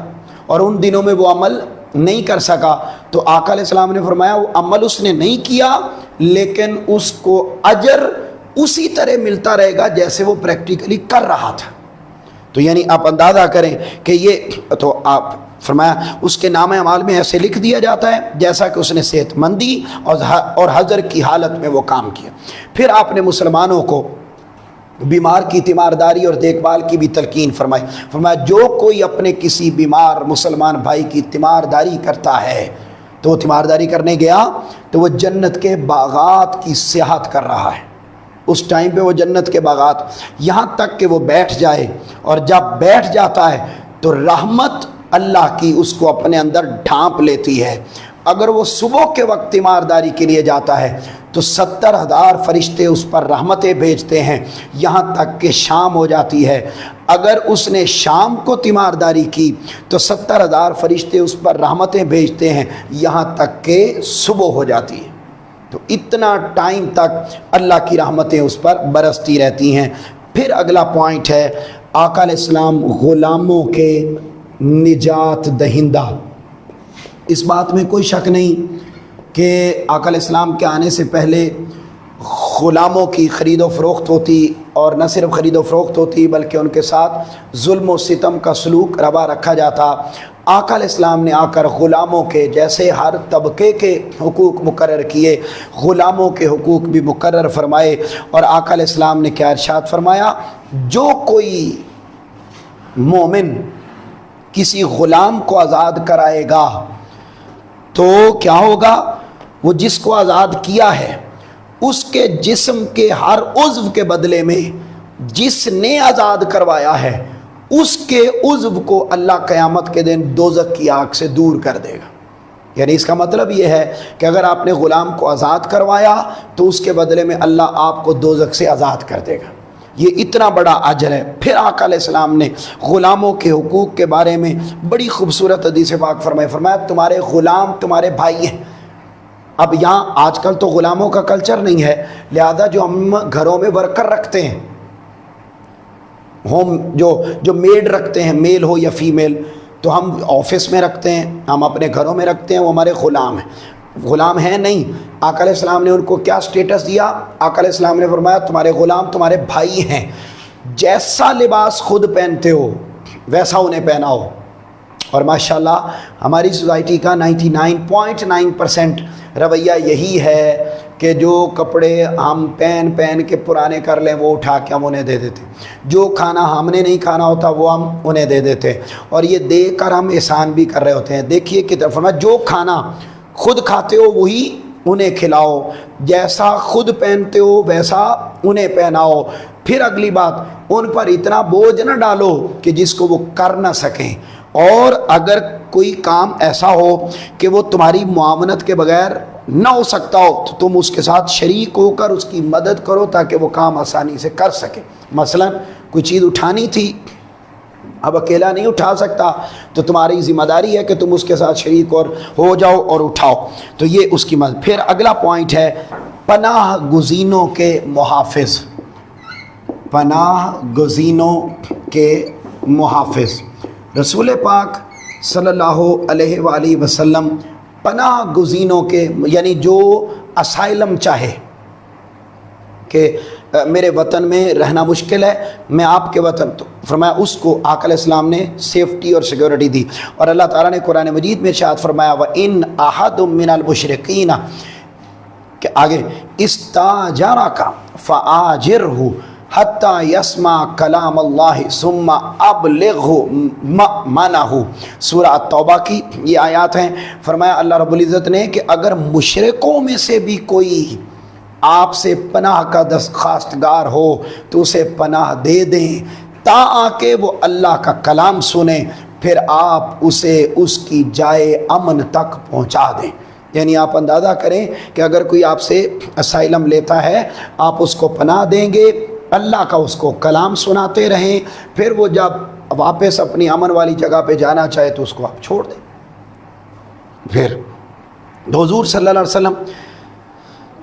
اور ان دنوں میں وہ عمل نہیں کر سکا تو آقا علیہ السلام نے فرمایا وہ عمل اس نے نہیں کیا لیکن اس کو اجر اسی طرح ملتا رہے گا جیسے وہ پریکٹیکلی کر رہا تھا۔ تو یعنی آپ اندازہ کریں کہ یہ تو آپ فرمایا اس کے نام اعمال میں ایسے لکھ دیا جاتا ہے جیسا کہ اس نے صحت مندی اور حضر کی حالت میں وہ کام کیا۔ پھر آپ نے مسلمانوں کو بیمار کی تیمارداری اور دیکھ بھال کی بھی تلقین فرمائی۔ فرمایا جو کوئی اپنے کسی بیمار مسلمان بھائی کی تیمارداری کرتا ہے تو وہ تیمارداری کرنے گیا تو وہ جنت کے باغات کی سیاحت کر رہا ہے۔ اس ٹائم پہ وہ جنت کے باغات یہاں تک کہ وہ بیٹھ جائے، اور جب بیٹھ جاتا ہے تو رحمت اللہ کی اس کو اپنے اندر ڈھانپ لیتی ہے۔ اگر وہ صبح کے وقت تیمارداری کے لیے جاتا ہے تو 70,000 فرشتے اس پر رحمتیں بھیجتے ہیں یہاں تک کہ شام ہو جاتی ہے۔ اگر اس نے شام کو تیمارداری کی تو 70,000 فرشتے اس پر رحمتیں بھیجتے ہیں یہاں تک کہ صبح ہو جاتی ہے۔ تو اتنا ٹائم تک اللہ کی رحمتیں اس پر برستی رہتی ہیں۔ پھر اگلا پوائنٹ ہے آقا علیہ السلام غلاموں کے نجات دہندہ۔ اس بات میں کوئی شک نہیں کہ آقا علیہ السلام کے آنے سے پہلے غلاموں کی خرید و فروخت ہوتی، اور نہ صرف خرید و فروخت ہوتی بلکہ ان کے ساتھ ظلم و ستم کا سلوک روا رکھا جاتا۔ آقا علیہ السلام نے آ کر غلاموں کے جیسے ہر طبقے کے حقوق مقرر کیے، غلاموں کے حقوق بھی مقرر فرمائے، اور آقا علیہ السلام نے کیا ارشاد فرمایا؟ جو کوئی مومن کسی غلام کو آزاد کرائے گا تو کیا ہوگا؟ وہ جس کو آزاد کیا ہے اس کے جسم کے ہر عضو کے بدلے میں جس نے آزاد کروایا ہے اس کے عضو کو اللہ قیامت کے دن دوزخ کی آگ سے دور کر دے گا۔ یعنی اس کا مطلب یہ ہے کہ اگر آپ نے غلام کو آزاد کروایا تو اس کے بدلے میں اللہ آپ کو دوزخ سے آزاد کر دے گا، یہ اتنا بڑا اجر ہے۔ پھر آقا علیہ السلام نے غلاموں کے حقوق کے بارے میں بڑی خوبصورت حدیث پاک فرمایا تمہارے غلام تمہارے بھائی ہیں۔ اب یہاں آج کل تو غلاموں کا کلچر نہیں ہے، لہذا جو ہم گھروں میں ورکر رکھتے ہیں، ہوم جو میڈ رکھتے ہیں، میل ہو یا فیمیل، تو ہم آفس میں رکھتے ہیں، ہم اپنے گھروں میں رکھتے ہیں، وہ ہمارے غلام ہیں۔ غلام ہیں نہیں، آقا علیہ السلام نے ان کو کیا سٹیٹس دیا؟ آقا علیہ السلام نے فرمایا تمہارے غلام تمہارے بھائی ہیں، جیسا لباس خود پہنتے ہو ویسا انہیں پہناؤ۔ اور ماشاءاللہ ہماری سوسائٹی کا 99.9% رویہ یہی ہے کہ جو کپڑے ہم پہن کے پرانے کر لیں وہ اٹھا کے ہم انہیں دے دیتے، جو کھانا ہم نے نہیں کھانا ہوتا وہ ہم انہیں دے دیتے، اور یہ دے کر ہم احسان بھی کر رہے ہوتے ہیں۔ دیکھیے کہ فرمایا جو کھانا خود کھاتے ہو وہی انہیں کھلاؤ، جیسا خود پہنتے ہو ویسا انہیں پہناؤ۔ پھر اگلی بات، ان پر اتنا بوجھ نہ ڈالو کہ جس کو وہ کر نہ سکیں، اور اگر کوئی کام ایسا ہو کہ وہ تمہاری معاونت کے بغیر نہ ہو سکتا ہو تو تم اس کے ساتھ شریک ہو کر اس کی مدد کرو تاکہ وہ کام آسانی سے کر سکے۔ مثلا کوئی چیز اٹھانی تھی، اب اکیلا نہیں اٹھا سکتا تو تمہاری ذمہ داری ہے کہ تم اس کے ساتھ شریک اور ہو جاؤ اور اٹھاؤ، تو یہ اس کی مدد۔ پھر اگلا پوائنٹ ہے پناہ گزینوں کے محافظ، پناہ گزینوں کے محافظ۔ رسول پاک صلی اللہ علیہ وآلہ وسلم پناہ گزینوں کے، یعنی جو اسائلم چاہے کہ میرے وطن میں رہنا مشکل ہے، میں آپ کے وطن، تو فرمایا اس کو آقا علیہ السلام نے سیفٹی اور سیکورٹی دی۔ اور اللہ تعالیٰ نے قرآن مجید میں ارشاد فرمایا وَإِنْ أَحَدٌ مِّنَ الْمُشْرِكِينَ، کہ آگے اسْتَاجَرَكَ فَآجِرْهُ حتیٰ یسمع کلام اللہ ثم ابلغہ مأمنہ، سورہ التوبہ کی یہ آیات ہیں۔ فرمایا اللہ رب العزت نے کہ اگر مشرکوں میں سے بھی کوئی آپ سے پناہ کا درخواستگار ہو تو اسے پناہ دے دیں تا کہ وہ اللہ کا کلام سنیں، پھر آپ اسے اس کی جائے امن تک پہنچا دیں۔ یعنی آپ اندازہ کریں کہ اگر کوئی آپ سے اسائلم لیتا ہے، آپ اس کو پناہ دیں گے، اللہ کا اس کو کلام سناتے رہیں، پھر وہ جب واپس اپنی امن والی جگہ پہ جانا چاہے تو اس کو آپ چھوڑ دیں۔ پھر حضور صلی اللہ علیہ وسلم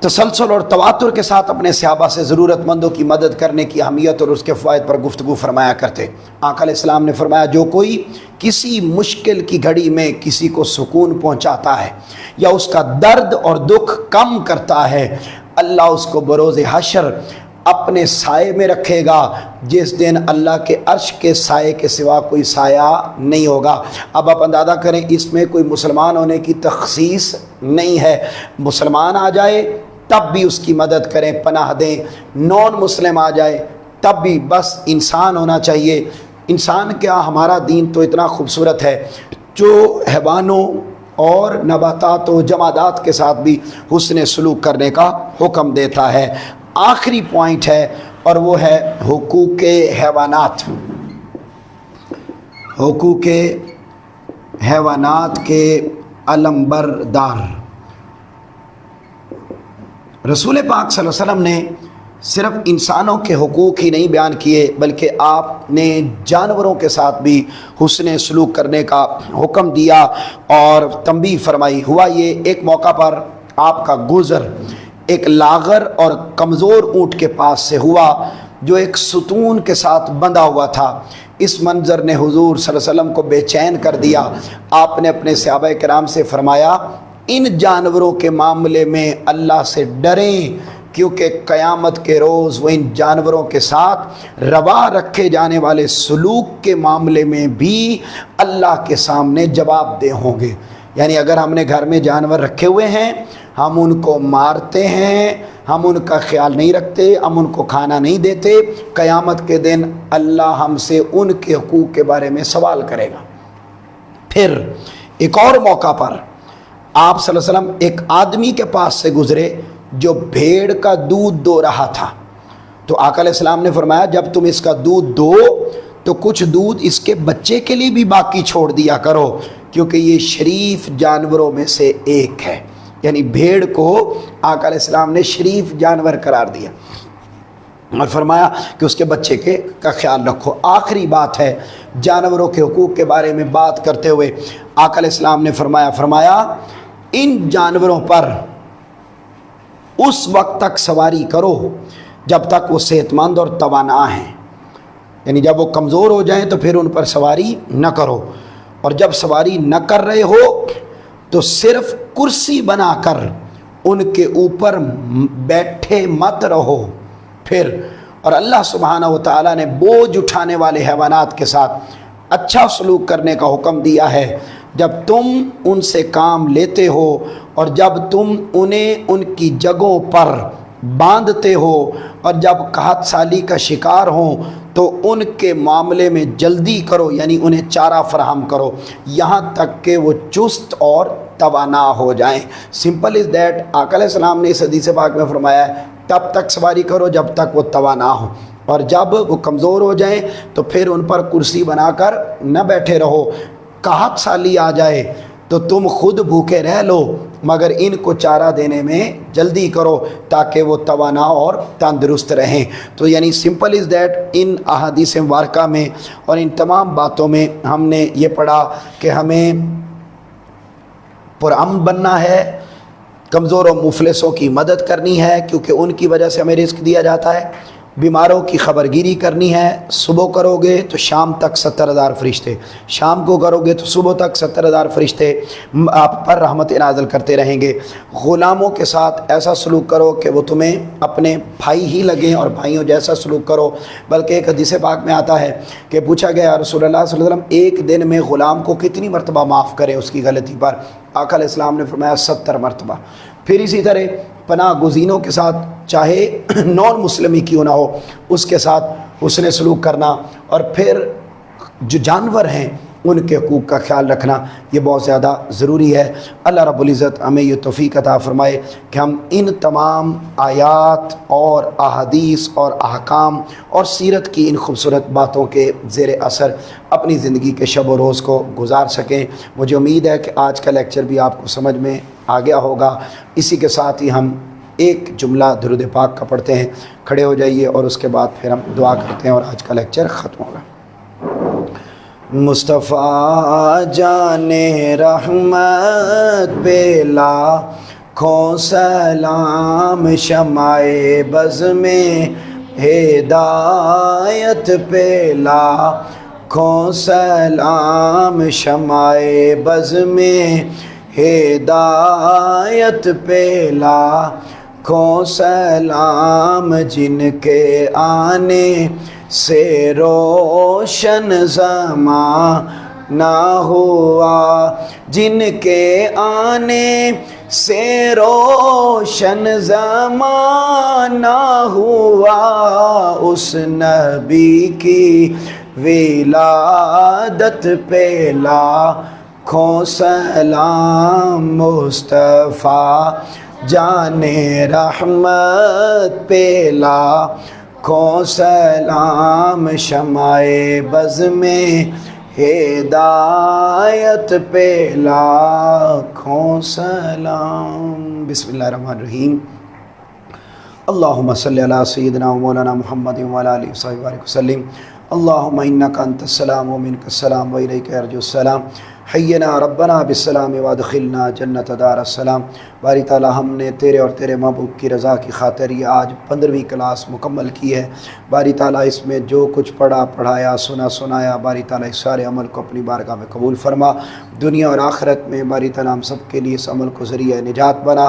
تسلسل اور تواتر کے ساتھ اپنے صحابہ سے ضرورت مندوں کی مدد کرنے کی اہمیت اور اس کے فوائد پر گفتگو فرمایا کرتے۔ آقا علیہ السلام نے فرمایا جو کوئی کسی مشکل کی گھڑی میں کسی کو سکون پہنچاتا ہے یا اس کا درد اور دکھ کم کرتا ہے، اللہ اس کو بروز حشر اپنے سائے میں رکھے گا، جس دن اللہ کے عرش کے سائے کے سوا کوئی سایہ نہیں ہوگا۔ اب آپ اندازہ کریں اس میں کوئی مسلمان ہونے کی تخصیص نہیں ہے، مسلمان آ جائے تب بھی اس کی مدد کریں، پناہ دیں، نان مسلم آ جائے تب بھی، بس انسان ہونا چاہیے۔ انسان کیا، ہمارا دین تو اتنا خوبصورت ہے جو حیوانوں اور نباتات و جمادات کے ساتھ بھی حسن سلوک کرنے کا حکم دیتا ہے۔ آخری پوائنٹ ہے اور وہ ہے حقوق حیوانات، حقوق حیوانات کے علمبردار۔ رسول پاک صلی اللہ علیہ وسلم نے صرف انسانوں کے حقوق ہی نہیں بیان کیے بلکہ آپ نے جانوروں کے ساتھ بھی حسن سلوک کرنے کا حکم دیا اور تنبیہ فرمائی۔ ہوا یہ ایک موقع پر آپ کا گزر ایک لاغر اور کمزور اونٹ کے پاس سے ہوا جو ایک ستون کے ساتھ بندھا ہوا تھا۔ اس منظر نے حضور صلی اللہ علیہ وسلم کو بے چین کر دیا۔ آپ نے اپنے صحابہ کرام سے فرمایا ان جانوروں کے معاملے میں اللہ سے ڈریں، کیونکہ قیامت کے روز وہ ان جانوروں کے ساتھ روا رکھے جانے والے سلوک کے معاملے میں بھی اللہ کے سامنے جواب دہ ہوں گے۔ یعنی اگر ہم نے گھر میں جانور رکھے ہوئے ہیں، ہم ان کو مارتے ہیں، ہم ان کا خیال نہیں رکھتے، ہم ان کو کھانا نہیں دیتے، قیامت کے دن اللہ ہم سے ان کے حقوق کے بارے میں سوال کرے گا۔ پھر ایک اور موقع پر آپ صلی اللہ علیہ وسلم ایک آدمی کے پاس سے گزرے جو بھیڑ کا دودھ دو رہا تھا، تو آقا علیہ السلام نے فرمایا جب تم اس کا دودھ دو تو کچھ دودھ اس کے بچے کے لیے بھی باقی چھوڑ دیا کرو، کیونکہ یہ شریف جانوروں میں سے ایک ہے، یعنی بھیڑ کو آقا علیہ السلام نے شریف جانور قرار دیا اور فرمایا کہ اس کے بچے کا خیال رکھو۔ آخری بات ہے جانوروں کے حقوق کے بارے میں بات کرتے ہوئے آقا علیہ السلام نے فرمایا ان جانوروں پر اس وقت تک سواری کرو جب تک وہ صحت مند اور توانا ہیں، یعنی جب وہ کمزور ہو جائیں تو پھر ان پر سواری نہ کرو، اور جب سواری نہ کر رہے ہو تو صرف کرسی بنا کر ان کے اوپر بیٹھے مت رہو۔ پھر اور اللہ سبحانہ و تعالیٰ نے بوجھ اٹھانے والے حیوانات کے ساتھ اچھا سلوک کرنے کا حکم دیا ہے جب تم ان سے کام لیتے ہو اور جب تم انہیں ان کی جگہوں پر باندھتے ہو، اور جب قحط سالی کا شکار ہوں تو ان کے معاملے میں جلدی کرو، یعنی انہیں چارہ فراہم کرو یہاں تک کہ وہ چست اور توانا ہو جائیں۔ سمپل از دیٹ، آقا علیہ السلام نے اس حدیث پاک میں فرمایا ہے تب تک سواری کرو جب تک وہ توانا ہو، اور جب وہ کمزور ہو جائیں تو پھر ان پر کرسی بنا کر نہ بیٹھے رہو۔ قحط سالی آ جائے تو تم خود بھوکے رہ لو مگر ان کو چارہ دینے میں جلدی کرو تاکہ وہ توانا اور تندرست رہیں۔ تو یعنی سمپل از دیٹ، ان احادیث مبارکہ میں اور ان تمام باتوں میں ہم نے یہ پڑھا کہ ہمیں پرامن بننا ہے، کمزور و مفلسوں کی مدد کرنی ہے کیونکہ ان کی وجہ سے ہمیں رزق دیا جاتا ہے، بیماروں کی خبرگیری کرنی ہے، صبح کرو گے تو شام تک 70,000 فرشتے، شام کو کرو گے تو صبح تک 70,000 فرشتے آپ پر رحمت نازل کرتے رہیں گے۔ غلاموں کے ساتھ ایسا سلوک کرو کہ وہ تمہیں اپنے بھائی ہی لگیں اور بھائیوں جیسا سلوک کرو، بلکہ ایک حدیث پاک میں آتا ہے کہ پوچھا گیا رسول اللہ صلی اللہ علیہ وسلم ایک دن میں غلام کو کتنی مرتبہ معاف کرے اس کی غلطی پر؟ آقا علیہ السلام نے فرمایا 70 مرتبہ۔ پھر اسی طرح پناہ گزینوں کے ساتھ چاہے نان مسلم ہی کیوں نہ ہو اس کے ساتھ حسن سلوک کرنا، اور پھر جو جانور ہیں ان کے حقوق کا خیال رکھنا یہ بہت زیادہ ضروری ہے۔ اللہ رب العزت ہمیں یہ توفیق عطا فرمائے کہ ہم ان تمام آیات اور احادیث اور احکام اور سیرت کی ان خوبصورت باتوں کے زیر اثر اپنی زندگی کے شب و روز کو گزار سکیں۔ مجھے امید ہے کہ آج کا لیکچر بھی آپ کو سمجھ میں آ گیا ہوگا۔ اسی کے ساتھ ہی ہم ایک جملہ درود پاک کا پڑھتے ہیں، کھڑے ہو جائیے اور اس کے بعد پھر ہم دعا کرتے ہیں اور آج کا لیکچر ختم ہوگا۔ مصطفیٰ جان رحمت پہ لاکھوں سلام، شمع بز میں ہدایت پہ لاکھوں سلام، شمع بز میں ہدایت پہ لاکھوں سلام، جن کے آنے سے روشن زمانہ ہوا، جن کے آنے سے روشن زمانہ ہوا، اس نبی کی ولادت پہ لاکھوں سلام، مصطفیٰ جان رحمت پہ لاکھوں سلام، شمع بز میں ہدایت پہ لاکھوں سلام۔ بسم اللہ الرحمن الرحیم۔ اللہم صلی علی سیدنا و مولانا محمد و علی آلہ وصحبہ وبارک وسلم۔ اللہم انک انت السلام و منک السلام و الیک ارجو السلام، حینا ربنا بالسلام وادخلنا جنت دار السلام۔ باری تعالیٰ ہم نے تیرے اور تیرے محبوب کی رضا کی خاطر یہ آج 15ویں کلاس مکمل کی ہے۔ باری تعالیٰ اس میں جو کچھ پڑھا پڑھایا سنایا باری تعالیٰ اس سارے عمل کو اپنی بارگاہ میں قبول فرما، دنیا اور آخرت میں باری تعالیٰ ہم سب کے لیے اس عمل کو ذریعہ نجات بنا،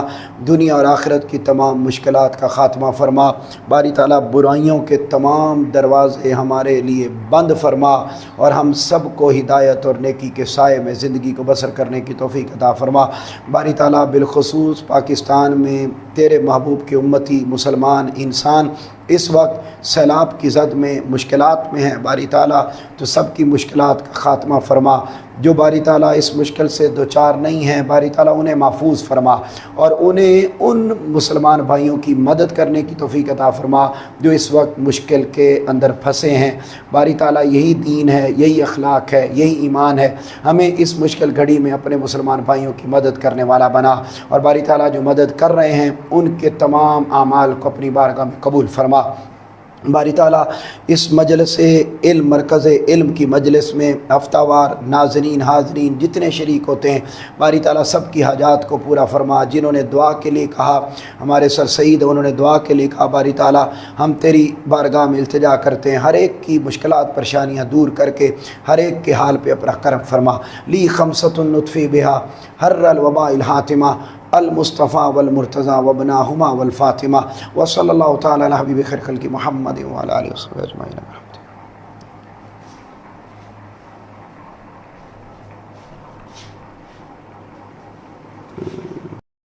دنیا اور آخرت کی تمام مشکلات کا خاتمہ فرما، باری تعالیٰ برائیوں کے تمام دروازے ہمارے لیے بند فرما، اور ہم سب کو ہدایت اور نیکی کے سائے میں زندگی کو بسر کرنے کی توفیق عطا فرما۔ باری تعالیٰ بالخصوص پاکستان میں تیرے محبوب کے امتی مسلمان انسان اس وقت سیلاب کی زد میں مشکلات میں ہیں، باری تعالیٰ تو سب کی مشکلات کا خاتمہ فرما، جو باری تعالیٰ اس مشکل سے دوچار نہیں ہیں، باری تعالیٰ انہیں محفوظ فرما اور انہیں ان مسلمان بھائیوں کی مدد کرنے کی توفیق عطا فرما جو اس وقت مشکل کے اندر پھنسے ہیں۔ باری تعالیٰ یہی دین ہے، یہی اخلاق ہے، یہی ایمان ہے، ہمیں اس مشکل گھڑی میں اپنے مسلمان بھائیوں کی مدد کرنے والا بنا، اور باری تعالیٰ جو مدد کر رہے ہیں ان کے تمام اعمال کو اپنی بارگاہ میں قبول فرما۔ باری تعالیٰ اس مجلس علم، مرکز علم کی مجلس میں ہفتہ وار ناظرین حاضرین جتنے شریک ہوتے ہیں، باری تعالیٰ سب کی حاجات کو پورا فرما۔ جنہوں نے دعا کے لیے کہا، ہمارے سر سعید انہوں نے دعا کے لیے کہا، باری تعالیٰ ہم تیری بارگاہ میں التجا کرتے ہیں، ہر ایک کی مشکلات پریشانیاں دور کر کے ہر ایک کے حال پہ اپنا کرم فرما۔ لی خمسۃ نطفی بہا حر الوباء الحاتمہ المصطفیٰ والمرتضیٰ وابناہما والفاطمہ وصلی اللہ تعالی علی حبیب خیر خلق محمد وعلی آلہ وصحبہ اجمعین۔